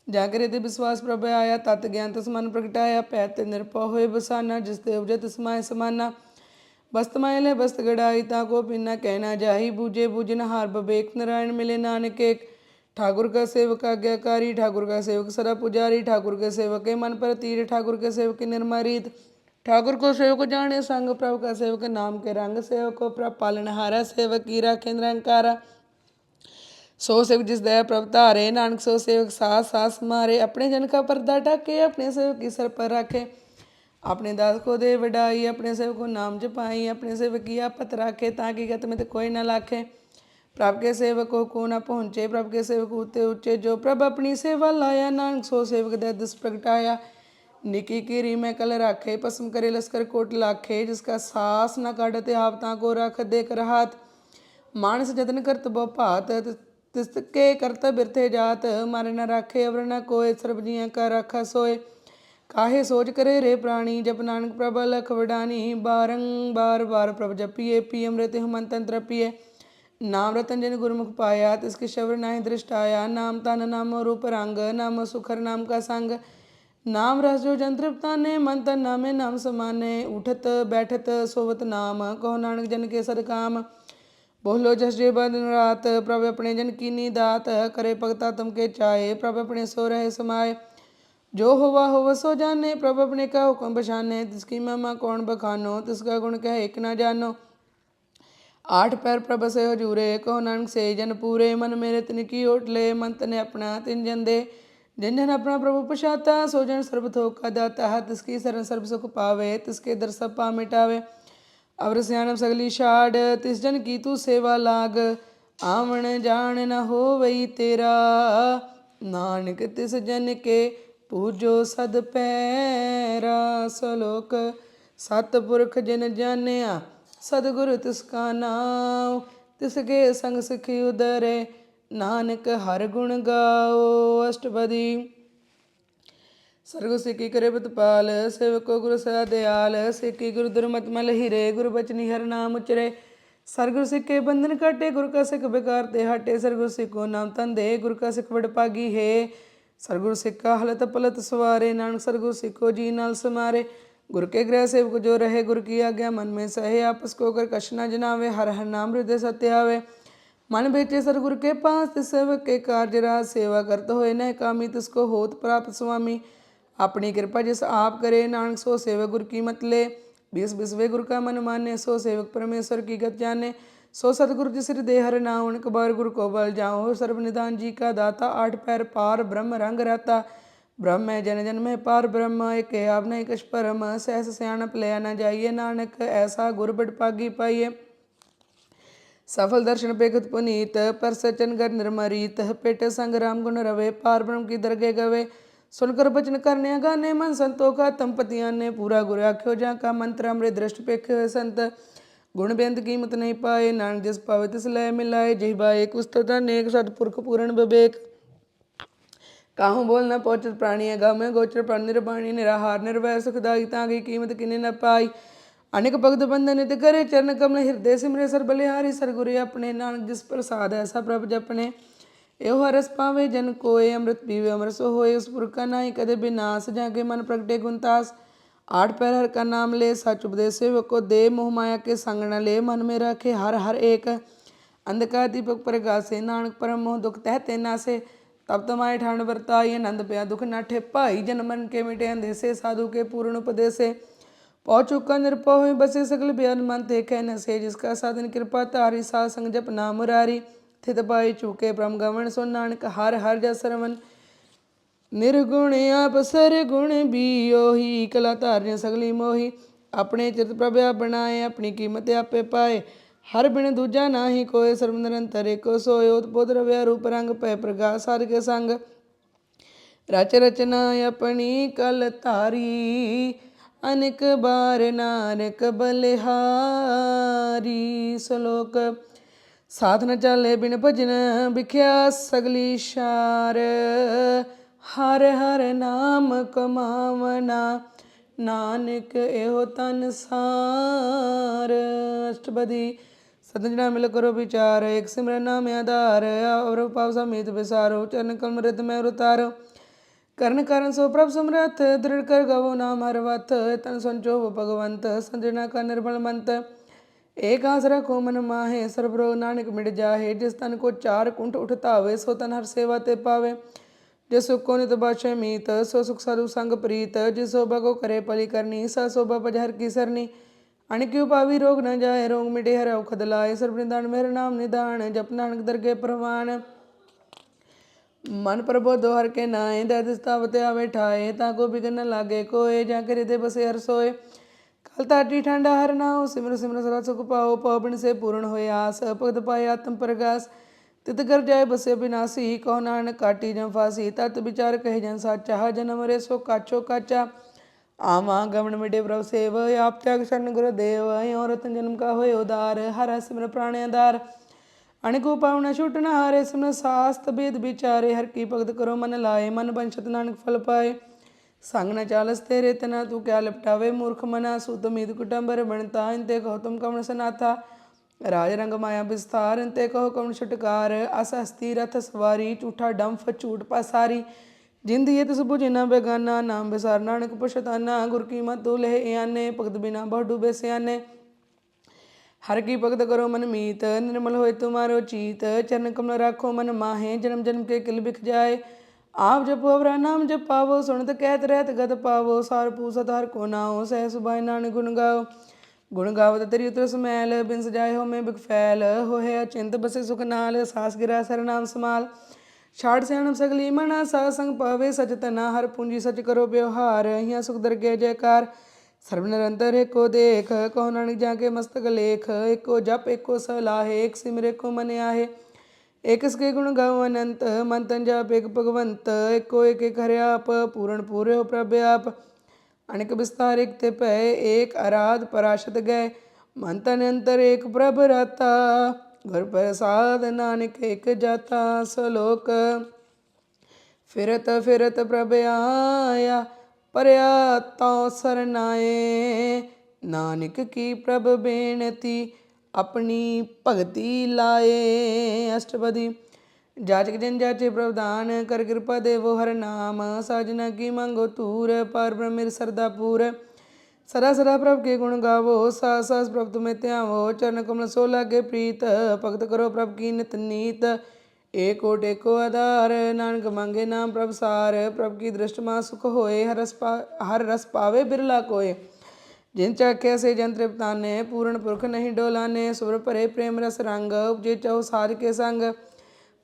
जागरे ते विश्वास प्रभ आया, तत् ज्ञान तस मन प्रगटाया। पै ते निरपौ होए बसाना, जिस ते उपजे तिस माय समाना। बस्त माय ले बस्त गड़ाई, ताको पीना कहना जाही। बूझे बूझन हार बबेक, नारायण मिले नानक एक। ठाकुर का सेवक आज्ञाकारी, ठाकुर का सेवक सदा पुजारी। ठाकुर के सेवक के मन पर तीर, ठाकुर के सेवक की निर्मल रीत। ठाकुर को सेवक जाने संग, प्रभु का सेवक नाम के रंग। सेवक को प्रभ पालनहारा, सेवक की राखे निरंकारा। सो सेवक जिस दया प्रभ धारे, नानक सो सेवक सास सास मारे। अपने जन का पर्दा ढाके, अपने सेवक की सर पर रखे। अपने दास को दे वडाई, अपने सेवक को नाम जपाई। अपने सेवक की आपत राखे, ताकि गत में कोई न लाखे। प्रभ के सेवक को न पहुँचे, प्रभ के सेवक ऊते ऊँचे। जो प्रभ अपनी सेवा लाया, नानक सो सेवक दया दिस प्रगटाया। निकी कीरी में कल राखे, पसम करे लश्कर कोट लाखे। जिसका सास न काटते, आप ताको रख दे कर हाथ। मानस जतन करत बहु भात, तिसके करत बिरथे जात। मारे न राखे अवर न कोय, सर्ब जियां का राखा सोय। काहे सोच करे रे प्राणी, जप नानक प्रभ लख वडानी। बारंबार बार प्रभ जपिए, पी अमृत मन तन तृपिए। नाम रतन जिन गुरमुख पाया, तिसके शबर नाहि दृष्ट आया। नाम तन नामो रूप रंग, नामो सुखर नाम का संग। नाम रस जो जन तृप्ताने, मन तन नामे नाम समाने। उठत बैठत सोवत नाम, कहो नानक जन के सद काम। बोलो जस जे दिन रात, प्रभ अपने जन कीनी दात। करे भगता तुम के चाहे, प्रभ अपने सो रहे समाए। जो होवा होव सो जाने, प्रभ अपने का हुक्म बछाने। तिसकी महिमा कौन बखानो, तिसका गुण कह एक ना जानो। आठ पैर प्रभ से हजूरे, कहो नानक से जन पूरे। मन मेरे तिन की ओट ले, मन तने अपना तिन जन दे। जिन जन अपना प्रभु पछाता, सो जन सर्ब थोक का दाता। तिसकी शरण सर्ब सुख पावे, तिसके दर सब पा मिटावे। अवर सियानप सगली छाड़, तिस जन की तू सेवा लाग। आवन जान न होवई तेरा, नानक तिस जन के पूजो सद पैरा। श्लोक सतपुरख जिन जानिया, सदगुरु तिसका नाम। तिसके संग सिखी उदरे, नानक हर गुण गाओ। अष्टपदी। सरगु सिक्की करे बतपाल, सेवको गुरु सदा दयाल। सिक्की गुरु दुर्मत मल हीरे, गुरु बचनी हर नाम उचरे। सरगुरु सिक्के बंधन काटे, गुरु का सिख बेकार ते हटे। सरगुरु सिक्को नाम तन दे, गुरु का सिख बड़ पागी है। सरगुरु सिक्का हलत पलत सवारे, नानक सरगुरु सिक्को जी नाल समारे। गुरु के गृह सेवक जो रहे, गुरु की आज्ञा मन में सहे। आपस को कर कछ न जनावे, हर हर नाम हृदय सत्य आवे। मन बेचे सतगुर के पास तिस सेवक के कार्य राज सेवा करत होए न कामी तिसको होत प्राप्त स्वामी। अपनी कृपा जिस आप करे नानक सो सेवक गुर की मत ले। बिस बिसवे गुर का मन माने सो सेवक परमेश्वर की गत जाने। सो सतगुरु जिस हृदय हर नाम उनक बार गुरु को बल जाओ। सर्व निदान जी का दाता आठ पैर पार ब्रह्म रंग रहता। ब्रह्म है जन जन में पार ब्रह्म एक आप नहीं कछ परम। सहस सियाणप लिया न जाइए नानक ऐसा गुर बड़ पागी पाइए। सफल दर्शन पेखत पुनीत पर सचन गर निर्मरीत। पेट संग राम गुण रवे पार ब्रह्म की दरगे गवे। सुनकर बचन करने गाने मन संतों का तंपतियां ने पूरा गुर आख्यो जा का मंत्र अमृत दृष्ट पेख संत। गुण बेंत कीमत नहीं पाए नानक जिस पावे तिस लय मिलाए। जय बाए कुस्तता नेक सतपुरख पूर्ण विवेक। काहू बोल न पहुंचत प्राणी गा में गोचर प्राण निर्वाणी निराहार निर्वय सुखदाई तागी कीमत किने न पाई। अनेक भगत बंधन नित करे चरण कमल हृदय सिमरे सर बलिहारी सरगुरे अपने नानक जिस प्रसाद ऐसा प्रभ जपने। एहो रस पावे जन कोय अमृत पीवे अमर सो होए। उस पुरख का नाई कदे बिनाश जाके मन प्रगटे गुणतास। आठ पैर हर का नाम ले सच उपदेश सेवक को दे। मोह माया के संग न ले मन में रखे हर हर एक। अंधकार दीपक प्रगासे नानक परम मोह दुख तहते नासे। तब तमाए ठाण वर्ताई आनंद पया दुख नाठे पाई। जन मन के मिटे अंधेसे साधु के पूर्ण उपदेसे। पौ चुका निरपा हुए बसे सकल बयान मन ते कह न से। जिसका साधन कृपा तारी साध संग जप नाम मुरारी। थित पाई चूके परम गमन सो नानक हर हर जस रमन। निर्गुण आप सर गुण भी ओही कला धारियां सगली मोही। अपने चित प्रभ आप बनाए अपनी कीमत आपे पाए। हर बिन दूजा नाही कोय सर्व निरंतर एको सोय। ओतपोत रव्या रूप रंग पै प्रकाश सार के संग। रच रचना अपनी कल तारी अनेक बार नानक बलिहारी। श्लोक साथ न चाले बिन भजन बिख्या सगली शार। हर हर नाम कमावना नानक एहो तन सार। अष्टपदी सतजना मिल करो विचार एक सिमरन नाम आधार। और पाव समेत विसारो चरण कमल रित में उतारो। करण कारण सो प्रभ समरथ दृढ़ कर गवो नाम हर वथ। तन संचो भगवंत संजना का निर्मल मंत। एक आस रखो मन माहे सर्व रोग नानक मिट जाहे। जिस तन को चार कुंठ उठतावे सो तन हर सेवा ते पावे। जिस सुख को नित बादशाह मीत सो सुख साधु संग प्रीत। जिस शोभा को करे पली करनी सा शोभा पजहर की सरनी। अणक्यू पावी रोग न जाए रोग मिटे हर औखद लाए। सर्व निदान मेरा नाम निदान जप नानक दरगे प्रवान। मन प्रबोध हर के नाए दैतावत आवे ठाए। ताको बिगन न लागे कोय जाके हृदय बसे हर सोए। कल ताटी ठंडा हर नाओ सिमर सिमर सदा सुख पाओ। पौबिन से पूर्ण होए आस भगत पाए आत्म प्रगास। तित कर जाए बसे बिनासी कहो नानक काटी जम फांसी। तत विचार कहे जन साचा जन्म रे सो काछो काचा। आवा गमन मिटे प्रभु सेव आप त्याग शरण गुरुदेव। और रतन जन्म का होए उदार हर सिमर प्राण आधार। अणको पावना छूट न हारे सिमर सास्त भेद विचारे। हर की भगत करो मन लाए मन बंशत नानक फल पाए। संग न चालस तेरे तना तू क्या लिपटावे मूर्ख मना। सूत मीत कुटुंबर बनता इनते कहो तुम कवन सनाथा। राज रंग माया विस्तार इनते कहो कवन छुटकार। अस हस्ती रथ सवारी झूठा डंफ झूठ पसारी। जिंद ये तिस बुझ न बेगाना नाम विसार नानक पछताना। गुर की मत तू लहे आने भगत बिना बहु डूबे सियाने। हर की भगत करो मन मीत निर्मल होए तुम्हारो चीत। चरण कमल राखो मन माहे जन्म जन्म के किल बिख जाए। आप जपो अवरा नाम जप पावो सुनत कहत रहत गत पावो। सार पूसत हर को नाओ सह सुभाए नानक गुण गाओ। गुण गावत तरी उतरस मैल बिन सजाए हो में बिख फैल। हो है अचिंत बसे सुख नाल सास गिरा सर नाम समाल। छाड़ सियाणप सगली मना सा संग पावे सच तना। हर पूंजी सच करो व्यवहार हिया सुख दरगे जयकार। सर्व निरंतर एको देख कहो नानक जाके मस्तक लेख। एको जप एको सलाहे एक सिमर एको मन आहे। एक इसके गुण गाओ अनंत मन तन जाप एक भगवंत। एको एक एक हरे आप पूर्ण पूरे हो प्रभ आप। अनेक विस्तार एक ते पै एक आराध पराशत गए। मन तन अंतर एक प्रभ राता घर प्रसाद नानक एक जाता। श्लोक फिरत फिरत प्रभ आया परया तौ सरनाए। नानक की प्रभ बेनती अपनी भगति लाए। अष्टपदी जाचक जन जाचे प्रवधान कर कृपा देवो हर नाम। साजना की मांगो तूर पार ब्रह्म सरदा पूर। सदा सदा प्रभ के गुण गावो, सास सास प्रभ तुम्हें ध्यावो। चरण कमल सो लागे प्रीत, भगत करो प्रभ की नित नीत। एक ओट एको आधार, नानक मांगे नाम प्रभ सार। प्रभ की दृष्टि मां सुख होए, हर रस पावे बिरला कोय। जिन चाख्या से जन तृप्ताने, पूर्ण पुरख नहीं डोलाने। सुर परे प्रेम रस रंग, उपजे चहु साध के संग।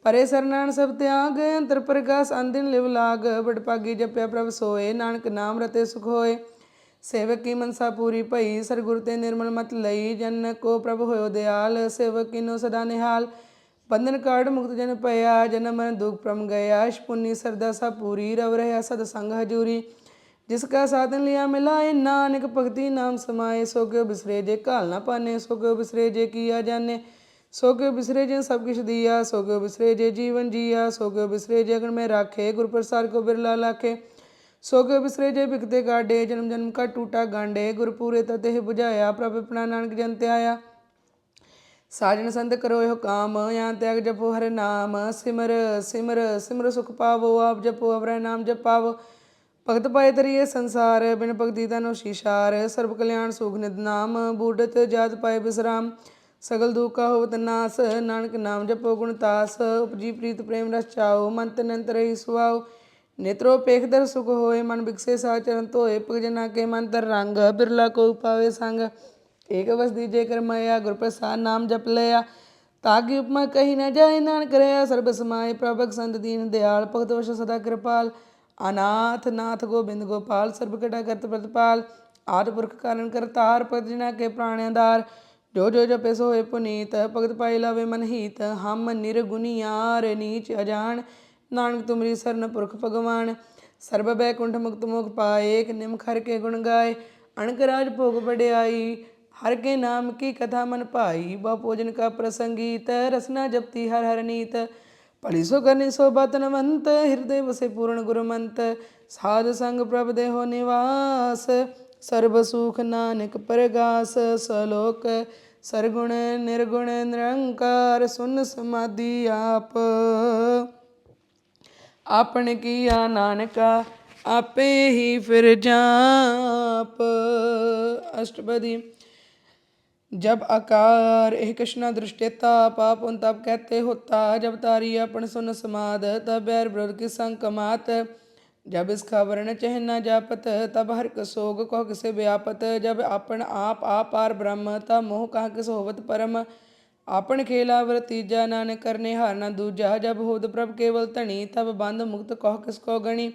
परे सरनान सब त्याग, अंतर प्रकाश अंदिन लिव लाग। बड़ भागी जप्या प्रभ सोए, नानक नाम रते सुख होए। सेवक की मनसा पूरी भई, सरगुर ते निर्मल मत लई। जन को प्रभ होयो दयाल, सेवक किनो सदा निहाल। बंधन काट मुक्त जन पया, जन्म मरण दुख प्रम गया। पुन्नी सरदा सा पूरी, रव रहा सद संग हजूरी। जिसका साधन लिया मिलाए, नानक भगति नाम समाए। सो क्यों बिसरे जे काल ना पाने, सो क्यों बिसरे जे किया जाने। सो क्यों बिसरे जे सब किछ दिया, सो क्यों बिसरे जे जीवन जिया। सो क्यों बिसरे जे अगन में राखे, गुर प्रसाद को बिरला लाखे। सो क्यों बिसरे जे बिकते गाडे, जन्म जन्म का टूटा गांडे। गुरपूरे तते बुझाया, प्रभ अपना नानक जन त्याया। साजन संत करो यो काम, यहाँ त्याग जपो हर नाम। सिमर सिमर सिमर सुख पावो, आप जपो अवर नाम जप पावो। भगत पाए तरिए संसार, बिन भगति तनो शीशार। सर्व कल्याण सुख निध नाम, बूढ़त जात पाए विश्राम। सगल दुख का होवत नास, नानक नाम जपो गुण तास। उपजी प्रीत प्रेम रस चाओ, मन तन अंतर रही सुआओ। नेत्रो पेख दर सुख होए, मन बिकसे सा चरण धोए। पग जना के मन तर रंग, बिरला को पावे संग। एक बस दीजे कर माया, गुर प्रसाद नाम जप लिया। ताकि उपमा कही न जाए, नानक रहा सर्ब समाए। प्रभक संत दीन दयाल, भगत वश सदा कृपाल। अनाथ नाथ गोबिंद गोपाल, सर्ब कटा करत प्रतिपाल। आद पुरख कारण करतार, भगत जना के प्राणदार। जो जो जपे सो होए पुनीत, भगत पाई लावे मन हीत। हम निर्गुनियार नीच अजान, नानक तुमरी सरन पुरख भगवान। सर्ब बैकुंठ मुक्त मोख पाए, एक निम खर के गुण गाए। अणक राज भोग बड़ियाई, हर के नाम की कथा मन पाई। बहु भोजन का प्रसंगीत, रसना जपती हर हर नीत। भली सो करनी सो बतनवंत, हृदय बसे पूर्ण गुरमंत। साध संग प्रभ देहो निवास, सर्ब सुख नानक परगास। सलोक सरगुण निर्गुण निरंकार, सुन समाधि आप। आपन किया नानका, आपे ही फिर जाप। अष्टपदी। जब आकार एह कृष्णा दृष्टेता, पाप उन तब कहते होता। जब तारी अपन सुन समाद, तब बैर विरोध की संग कमात। जब इसका वर्ण चह न जापत, तब हर कसोग कह किसे व्यापत। जब अपन आप पार ब्रह्म, तब मोह कहाँ किस होवत परम। आपन खेला वृतीजा, नानक करने हार न दूजा। जब होद प्रभ केवल धनी, तब बंध मुक्त कह किसको गणी।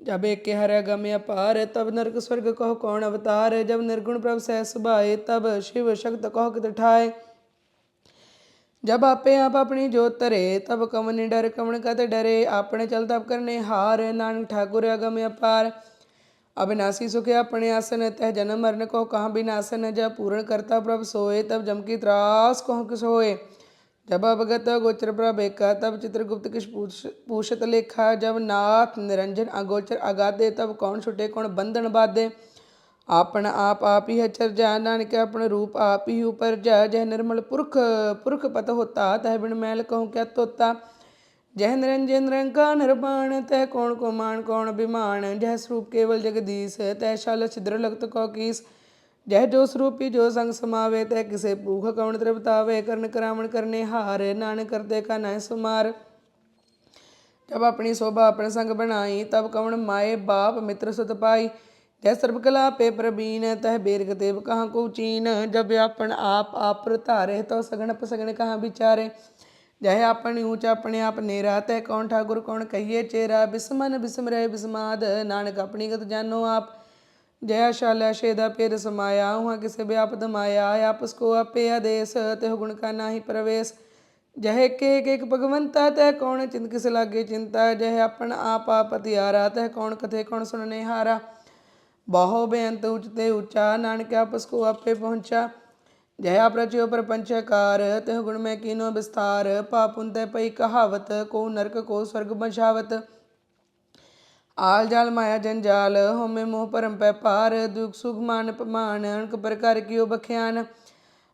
जब एक के हर गम अपार, तब नरक स्वर्ग कहो कौन अवतार। जब निर्गुण प्रभ सह सुभाए, तब शिव शक्त कहो कित ठाए। जब आपे आप अपनी जोत तरे, तब कवन डर कवन कत डरे। आपने चल तब करने हार, नानक ठाकुर अगम अपार। अविनाशी सुख अपने आसन, तह जन्म मरण को कहाँ बिनासन। जब पूर्ण करता प्रभ सोए, तब जम की त्रास कहो किस होए। जब अवगत गोचर प्रभ एका, तब चित्रगुप्त किस पूछत लेखा। जब नाथ निरंजन अगोचर अगाधे, तब कौन छुटे कौन बंधन बाधे। आपन आप ही है चर्जा, नानक अपन रूप आप ही ऊपर जा। जह निर्मल पुरख पुरख पत होता, तह बिन मैल कहूँ क्या तोता। जह निरंजन निरंकार निर्वाण, तह कौन को मान कौन अभिमान। जह स्वरूप केवल जगदीश, तह शाल छिद्र लगत कौ कीस। जह जो स्वरूपी जो संग समावे, तह किसे भूख कौन तृप्तावे। कर्ण करावण करने हार, नानक करते का नह सुमार। जब अपनी शोभा अपने संग बनाई, तब कवण माए बाप मित्र सुत पाई। जह सर्व कला पे प्रवीण, तह बेरग देव कहाँ को चीन। जब अपन आप धारे, तो सगण अपसगण कहाँ विचारे। जह अपन ऊँच अपने आप नेरा, तह कौन ठाकुर कौन कहिए चेरा। बिस्मन बिस्म रहे बिस्माद, नानक अपनी गत जानो आप। जया शाला शेदा पेद समाया, वहाँ किसे व्यापद माया। आप उसको आपे आदेश, तेह गुण का नाही प्रवेश। जह एक भगवंता, तह कौन चिंत किस लागे चिंता। जह अपन आप पतियारा, तह कौन कथे कौन सुनने हारा। बाहो बेअंत उचते ऊंचा, नानक आप उसको आपे पहुँचा। जह आप रचियो प्रपंचकार, तह गुण में कीनो विस्तार। पाप उन तह पई कहावत, को नरक को स्वर्ग बछावत। आल जाल माया जंजाल, होमे मोह परम पै पार। दुख सुख मान अपमान, अनक प्रकार कियो बख्यान।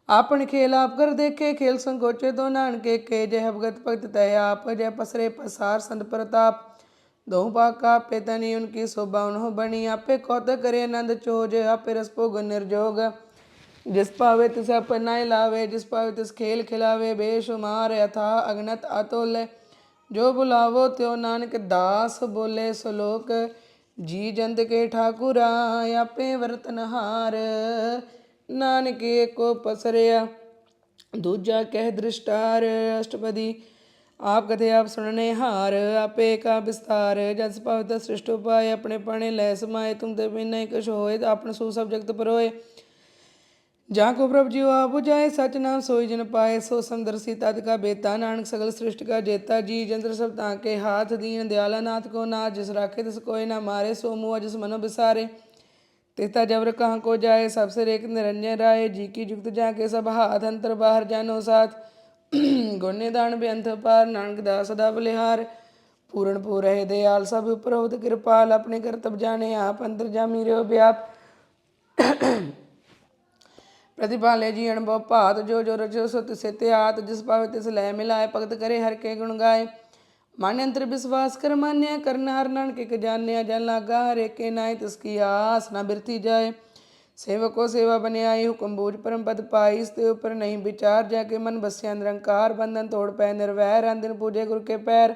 आपन खेल आप कर देखे, खेल संकोचे तो नानके के। जय भगत भक्त तय आप, जय पसरे पसार संत प्रताप। दोहु पाका आपे तनी उनकी शोभा उन्हों बनी। आपे कौतक करे आनंद चोज आपे रस भोग निर्जोग। जिस पावे तिस अपनाए लावे जिस पावे तिस खेल खिलावे। बेशुमार अथा अगनत अतुल जो बुलावो त्यो नानक दास बोले सलोक। जी जंत के ठाकुरा आपे वरतनहार। नानक को पसरिया दूजा कह दृष्टार। अष्टपदी आप कथे आप सुनने हार आपे का विस्तार। जस पावत सृष्ट उपाय अपने पणे लै समाए। तुम ते बिन नहीं कछ होए आपन सु सब जगत परोए। जहाँ को प्रभु जीव आप बुझाए सच नाम सोई जन पाए। सो समदर्शी तत् का बेता नानक सगल सृष्टि का जेता। जी जंत्र सब ताके हाथ दीन दयाला नाथ को नाथ। जिस राखे तिस कोय ना मारे सो मुआ जिस मनो बिसारे। तेता जबर कहाँ को जाए सबसे रेख निरंजन राय। जी की जुगत जाके सब हाथ अंतर बाहर जानो साथ। गुण निदान बेअंत पार नानक दास सदा बलिहार। पूर्ण पूर है दयाल सब उपर होत कृपाल। अपने करतब जाने आप अंतर जामी रहो व्याप। प्रतिपाले जी अणभव भात जो जो रचो सो तिसे त्यात। जिस पावे तिस लय मिलाए भगत करे हर के गुण गाए। मान्य अंतर विश्वास कर मान्य करन हर नानक के जान्य। जन लागा हर एक के नाय तिसकी आस न बिरथी जाए। सेवको सेवा बने आई हुक्म बूझ परम पद पाई। इसते ऊपर नहीं विचार जाके मन बस्या निरंकार। बंधन तोड़ पै निर्वैर अन दिन पूजे गुरु के पैर।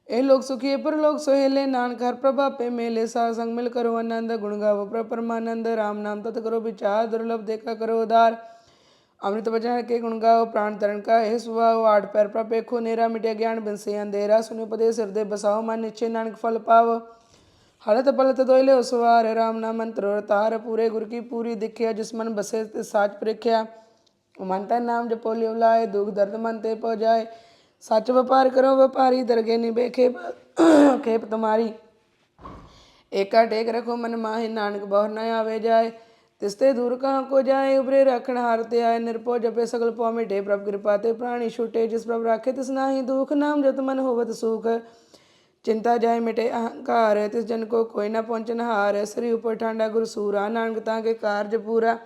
ए लोग सुखी पर लोग सोहेले नानक हर प्रभा पे मेले। सा संग मिल करो आनंद गुण गावो परमानंद। राम नाम तत् करो विचार दुर्लभ देखा करो उदार। अमृत वचन के गुण गाओ प्राण तरण का हे सुभाओ। आठ पैर प्रपेखो नेरा मिटे ज्ञान बिनसे अंधेरा। सुनो उपदेश हृदय बसाओ मन निश्चय नानक फल पाओ। हलत पलत दोयले सवार राम नाम मंत्र तार। पूरे गुर की पूरी दिखिया जिस मन बसे तिस साच प्रेख्या। मन तन नाम जपो लियो लाए दुख दर्द मन ते पो जाए। सच व्यापार करो व्यापारी दरगे निबे खेप खेप तुम्हारी। एका टेक रखो मन माहि नानक बहुर न आवे जाए। तिसते दूर कहाँ को जाए उबरे रखण हार ते आए। निरपो जपे सगल पौ मिटे प्रभ कृपा ते प्राणी छूटे। जिस प्रभ राखे तिस नाहि दुख नाम जत मन होवत सुख। चिंता जाए मिटे अहंकार तिस जन को कोई न पहुँचन हार। सरी ऊपर ठांडा गुर सूरा नानक ताके कार्य पूरा।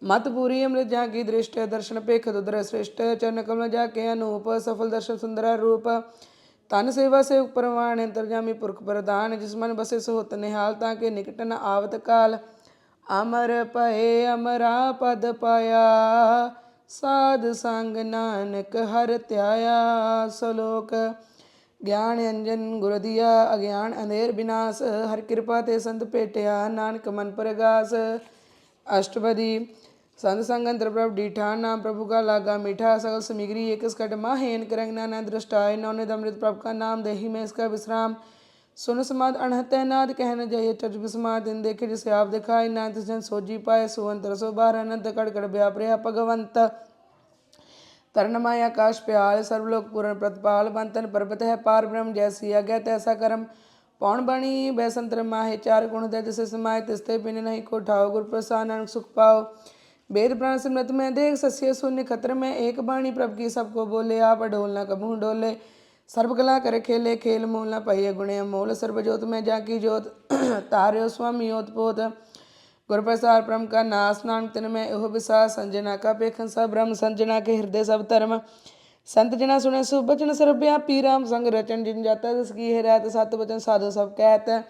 मत पूरी अमृत जाकी दृष्ट दर्शन पेख दुदर श्रेष्ठ। चरण कमल जाके अनूप सफल दर्शन सुंदर रूप। तन सेवा से परवान अंतर्जामी पुरख प्रधान। जिस मन बसे सो होत निहाल ताके निकट न आवत काल। अमर पहे अमरा पद पाया साध संग नानक हर त्याया। सलोक ज्ञान अंजन गुर दिया अज्ञान अंधेर विनाश। हर कृपा ते संत भेटिया नानक मन प्रगास। अष्टपदी संत संगंतर प्रभ डीठा नाम प्रभु का लागा मीठा। सकल समिग्री एक कट माहेन करंग नाना दृष्टाय। नौनित अमृत प्रभ का नाम देही में इसका विश्राम। सुन समाद अणहत नाद कहन जय चर्च विस्माद। दिन देखे जिसे आप दिखाए नाथ जन सोजी पाए। सुअंतर सो बार अनंत कड़ कड़ व्याप रहा भगवंत। तरण माया आकाश प्याल सर्वलोक पूर्ण प्रतिपाल। बंतन पर्वत है पार ब्रह्म जैसी आज्ञा तैसा कर्म। पौन बणी बैसंतर माहे चार गुण दे जिसे समाये। तिसते पिन नहीं को ठाओ गुर प्रसाद नानक सुख पाओ। वेद प्राण सिमरत में देख सस्य शून्य खत्र में। एक बाणी प्रभ की सबको बोले आप अडोल न कबहू डोले। सर्वकला कर खेले खेल मूल न पहिए गुणे मोल। सर्वजोत में जाकी जोत तार्यो स्वामी ओत पोत। गुर प्रसार परम का नाश नानक तिन में एहो विसार। संजना का पेखन सब ब्रह्म संजना के हृदय सब धर्म। संत जना सुने शुभ बचन सर्वव्यापी। राम संग रचन जिन जाता जिसकी है रात। सत वचन साधु सब कहत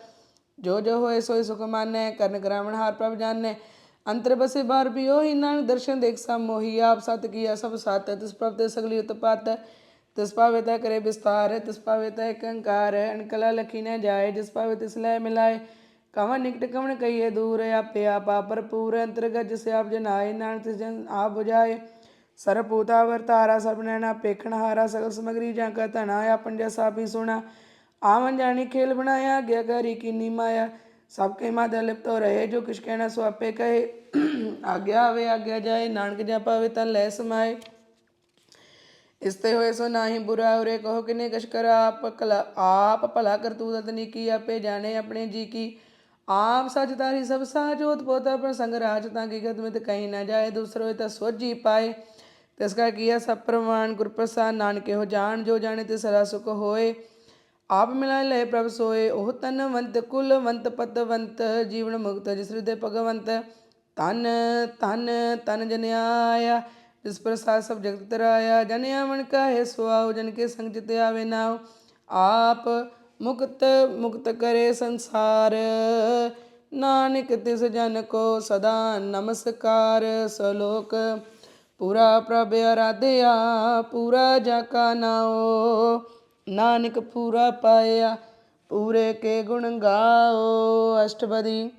जो जो होए सोई सुख माने। कर्ण ग्रामण हार प्रभ जाने अंतर बसे बार भी ही नानक दर्शन देख सब मोही। आप सत किया सब सात तिस प्रभ ते सगली उत्पात। तिस पावे करे विस्तार तिस पावे एक अंकार। अनकला लखी न जाए जिस पावे तिस लय मिलाए। कवन निकट कवन कहिए दूर आपे आप भरपूर। अंतर्गत जिसे आप जनाए नानक तिस जन आप बुझाए। सरपूता अवतारा सर्व नैना पेखण हारा। सकल समग्री जाका धना आपन जैसा भी सुना। आवन जानी खेल बनाया आज्ञाकारी कीनी माया। सबके माधे लिप्त हो रहे जो किस कहना सो आपे कहे। आज्ञा आवे आज्ञा जाए नानक जा पावे तन लय समाए। इसते होए सो नाही बुरा उरे कहो किने कछ कर। आप भला करतूत अतनी की आपे जाने अपने जी की। आप सच तारी सब साजोत पोता पर संग राज ताकि गदमित कहीं न जाए। दूसरो त सोझी पाए तिसका किया सब प्रमाण। गुर प्रसाद नानके हो जान जो जाने तिस सदा सुख होए। आप मिलाए लय प्रभ सोए ओह तनवंत कुलवंत पतवंत। जीवन मुक्त जिस हृदय भगवंत। तन तन तन जन आया जिस प्रसाद सब जगत तराया। जन आवन का है सुआओ जन के संग चित आवे नाव। आप ਮੁਕਤ ਮੁਕਤ ਕਰੇ ਸੰਸਾਰ। ਨਾਨਕ ਤਿਸ ਜਨ ਕੋ ਸਦਾ ਨਮਸਕਾਰ। ਸਲੋਕ ਪੂਰਾ ਪ੍ਰਭ ਅਰਾਧਿਆ ਪੂਰਾ ਜਾ ਕਾ ਨਾਉ। ਨਾਨਕ ਪੂਰਾ ਪਾਇਆ ਪੂਰੇ ਕੇ ਗੁਣ ਗਾਓ। ਅਸ਼ਟਪਦੀ।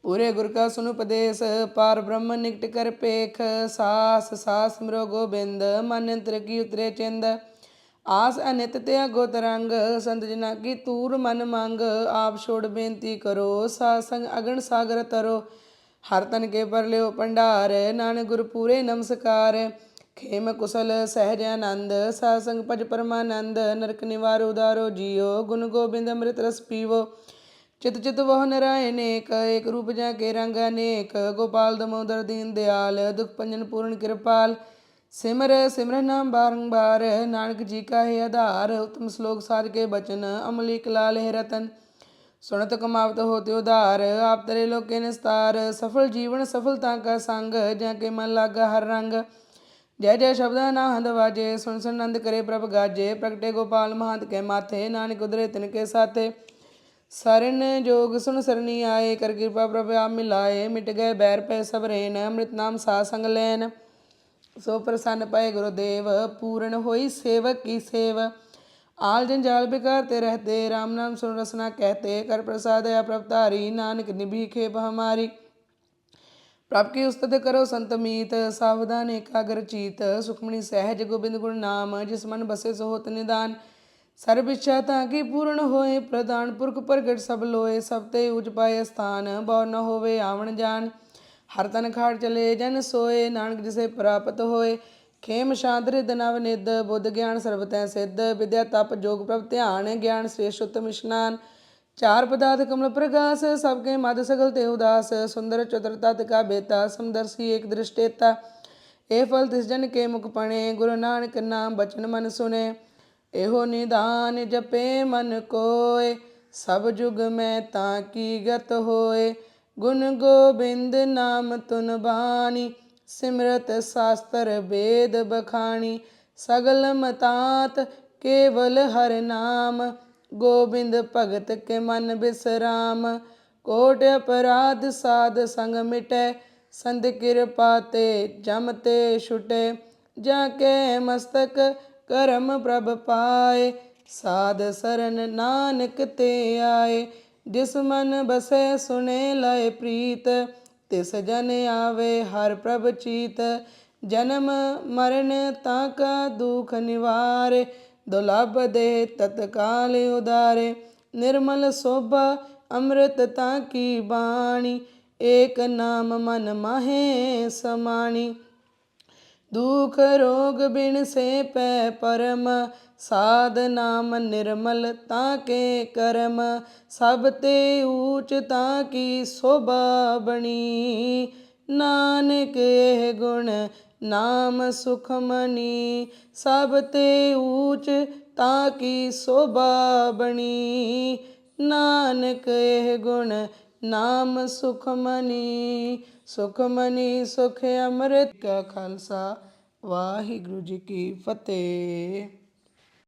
ਪੂਰੇ ਗੁਰ ਕਾ ਸੁਨ ਉਪਦੇਸ਼ ਪਾਰ ਬ੍ਰਹਮ ਨਿਕਟ ਕਰ ਪੇਖ। ਸਾਸ ਸਾਸ ਸਿਮਰੋ ਗੋਬਿੰਦ ਮਨ ਅੰਤਰ ਕੀ ਉਤਰੇ ਚਿੰਦ। ਆਸ ਅਨਿਤ ਤਿਆਗੋ ਤਰੰਗ ਸੰਤ ਜਨਾ ਕੀ ਤੂਰ ਮਨ ਮੰਗ। ਆਪ ਛੋੜ ਬੇਨਤੀ ਕਰੋ ਸਾਧ ਸੰਗ ਅਗਨ ਸਾਗਰ ਤਰੋ। ਹਰ ਤਨ ਕੇ ਪਰ ਲਿਓ ਭੰਡਾਰ ਨਾਨਕ ਗੁਰ ਪੂਰੇ ਨਮਸਕਾਰ। ਖੇਮ ਕੁਸਲ ਸਹਿਜ ਆਨੰਦ ਸਾਧ ਸੰਗ ਭਜ ਪਰਮਾਨੰਦ। ਨਰਕ ਨਿਵਾਰ ਉਦਾਰੋ ਜੀਓ ਗੁਣ ਗੋਬਿੰਦ ਅੰਮ੍ਰਿਤ ਰਸ ਪੀਵੋ। ਚਿਤ ਚਿਤ ਵਹੁ ਨਰਾਇਣ ਏਕ ਰੂਪ ਜਾ ਕੇ ਰੰਗ ਅਨੇਕ। ਗੋਪਾਲ ਦਮੋਦਰ ਦੀਨ ਦਿਆਲ ਦੁਖ ਭੰਜਨ ਪੂਰਨ ਕਿਰਪਾਲ। ਸਿਮਰ ਸਿਮਰਨ ਨਾਮ ਬਾਰੰਬਾਰ ਨਾਨਕ ਜੀ ਕਾ ਹੈ ਆਧਾਰ। ਉਤਮ ਸ਼ਲੋਕ ਸਾਜ ਕੇ ਬਚਨ ਅਮਲੀਕ ਲਾਲ ਹੈ ਰਤਨ। ਸੁਣਤ ਕਮਾਵਤ ਹੋਤੇ ਉਧਾਰ ਆਪ ਤਰੇ ਲੋਕੇ ਨਿਸਤਾਰ। ਸਫਲ ਜੀਵਨ ਸਫਲਤਾ ਕਾ ਸੰਗ ਜਾਂ ਕੇ ਮਨ ਲਾਗਾ ਹਰ ਰੰਗ। ਜੈ ਜੈ ਸ਼ਬਦਾ ਨਾਹੰਦ ਵਾਜੇ ਸੁਣ ਸੁਣ ਨੰਦ ਕਰੇ ਪ੍ਰਭ ਗਾਜੇ। ਪ੍ਰਗਟੇ ਗੋਪਾਲ ਮਹੰਤ ਕੇ ਮਾਥੇ ਨਾਨਕ ਉਦਰੇ ਤਿਨ ਕੇ ਸਾਥੇ। ਸਰਨ ਜੋਗ ਸੁਣ ਸਰਨੀ ਆਏ ਕਰ ਕਿਰਪਾ ਪ੍ਰਭ ਆਪ ਮਿਲਾਏ। ਮਿਟ ਗਏ ਬੈਰ ਪੈ ਸਭ ਰੇਨ ਅੰਮ੍ਰਿਤ ਨਾਮ ਸਾਧ ਸੰਗ ਲੈਨ। ਸੋ ਪ੍ਰਸੰਨ ਪਏ ਗੁਰੁਦੇਵ ਪੂਰਨ ਹੋਈ सेवक की सेव। आल जंजाल बिकारते रहते राम नाम सुन रसना कहते। कर प्रसाद या प्रभ धारी नानक निभी खेप हमारी। प्रभ की उस्तत करो संत मीत सावधान एकाग्र चीत। सुखमणि सहज गोबिंद गुण नाम जिस मन बसे सो होत निदान। सर्व इच्छा ताकि पूर्ण होए प्रधान पुरख प्रगट सब लोए। सब ते उच पाए स्थान बहु न होवे आवन जान। हर तन खाड़ चले जन सोए नानक जिसे प्राप्त होए। खेम शांत रिद नव निध बुद्ध ज्ञान सर्व तै सिद्ध। विद्या तप जोग प्रभ ध्यान ज्ञान श्रेष्ठ उत्तम स्नान। चार पदार्थ कमल प्रकाश सबके मद सगल ते उदास। सुंदर चतुर तत् का बेता समदर्शी एक दृष्टेता। ए फल तिस जन के मुख पणे गुरु नानक नाम बचन मन सुने। एहो निदान जपे मन कोय सब जुग में ताकी गत होए। गुण गोबिंद नाम तुन बानी सिमरत शास्त्र वेद बखानी। सगल मतात केवल हर नाम गोबिंद भगत के मन बिसराम। कोट अपराध साध संग मिटै संत कृपा ते जम ते छुटे। जाके मस्तक करम प्रभ पाए साध सरन नानक ते आए। जिस मन बसै सुने लय प्रीत तिस जन आवे हर प्रभ चीत। जन्म मरण ताका दुख निवारे दुलभ दे तत्काल उदारे। निर्मल शोभा अमृत ताकी बाणी एक नाम मन माहे समाणी। दुख रोग बिन से पै परम साध नाम निर्मल ताके करम। सब ते ऊच ताकी शोभा बणी नानक एह गुण नाम सुखमनी। सब ते ऊच ताकी शोभा बणी नानक एह गुण नाम सुखमनी। सुखमनी सुख अमृत का खालसा वाहिगुरु जी की फतेह।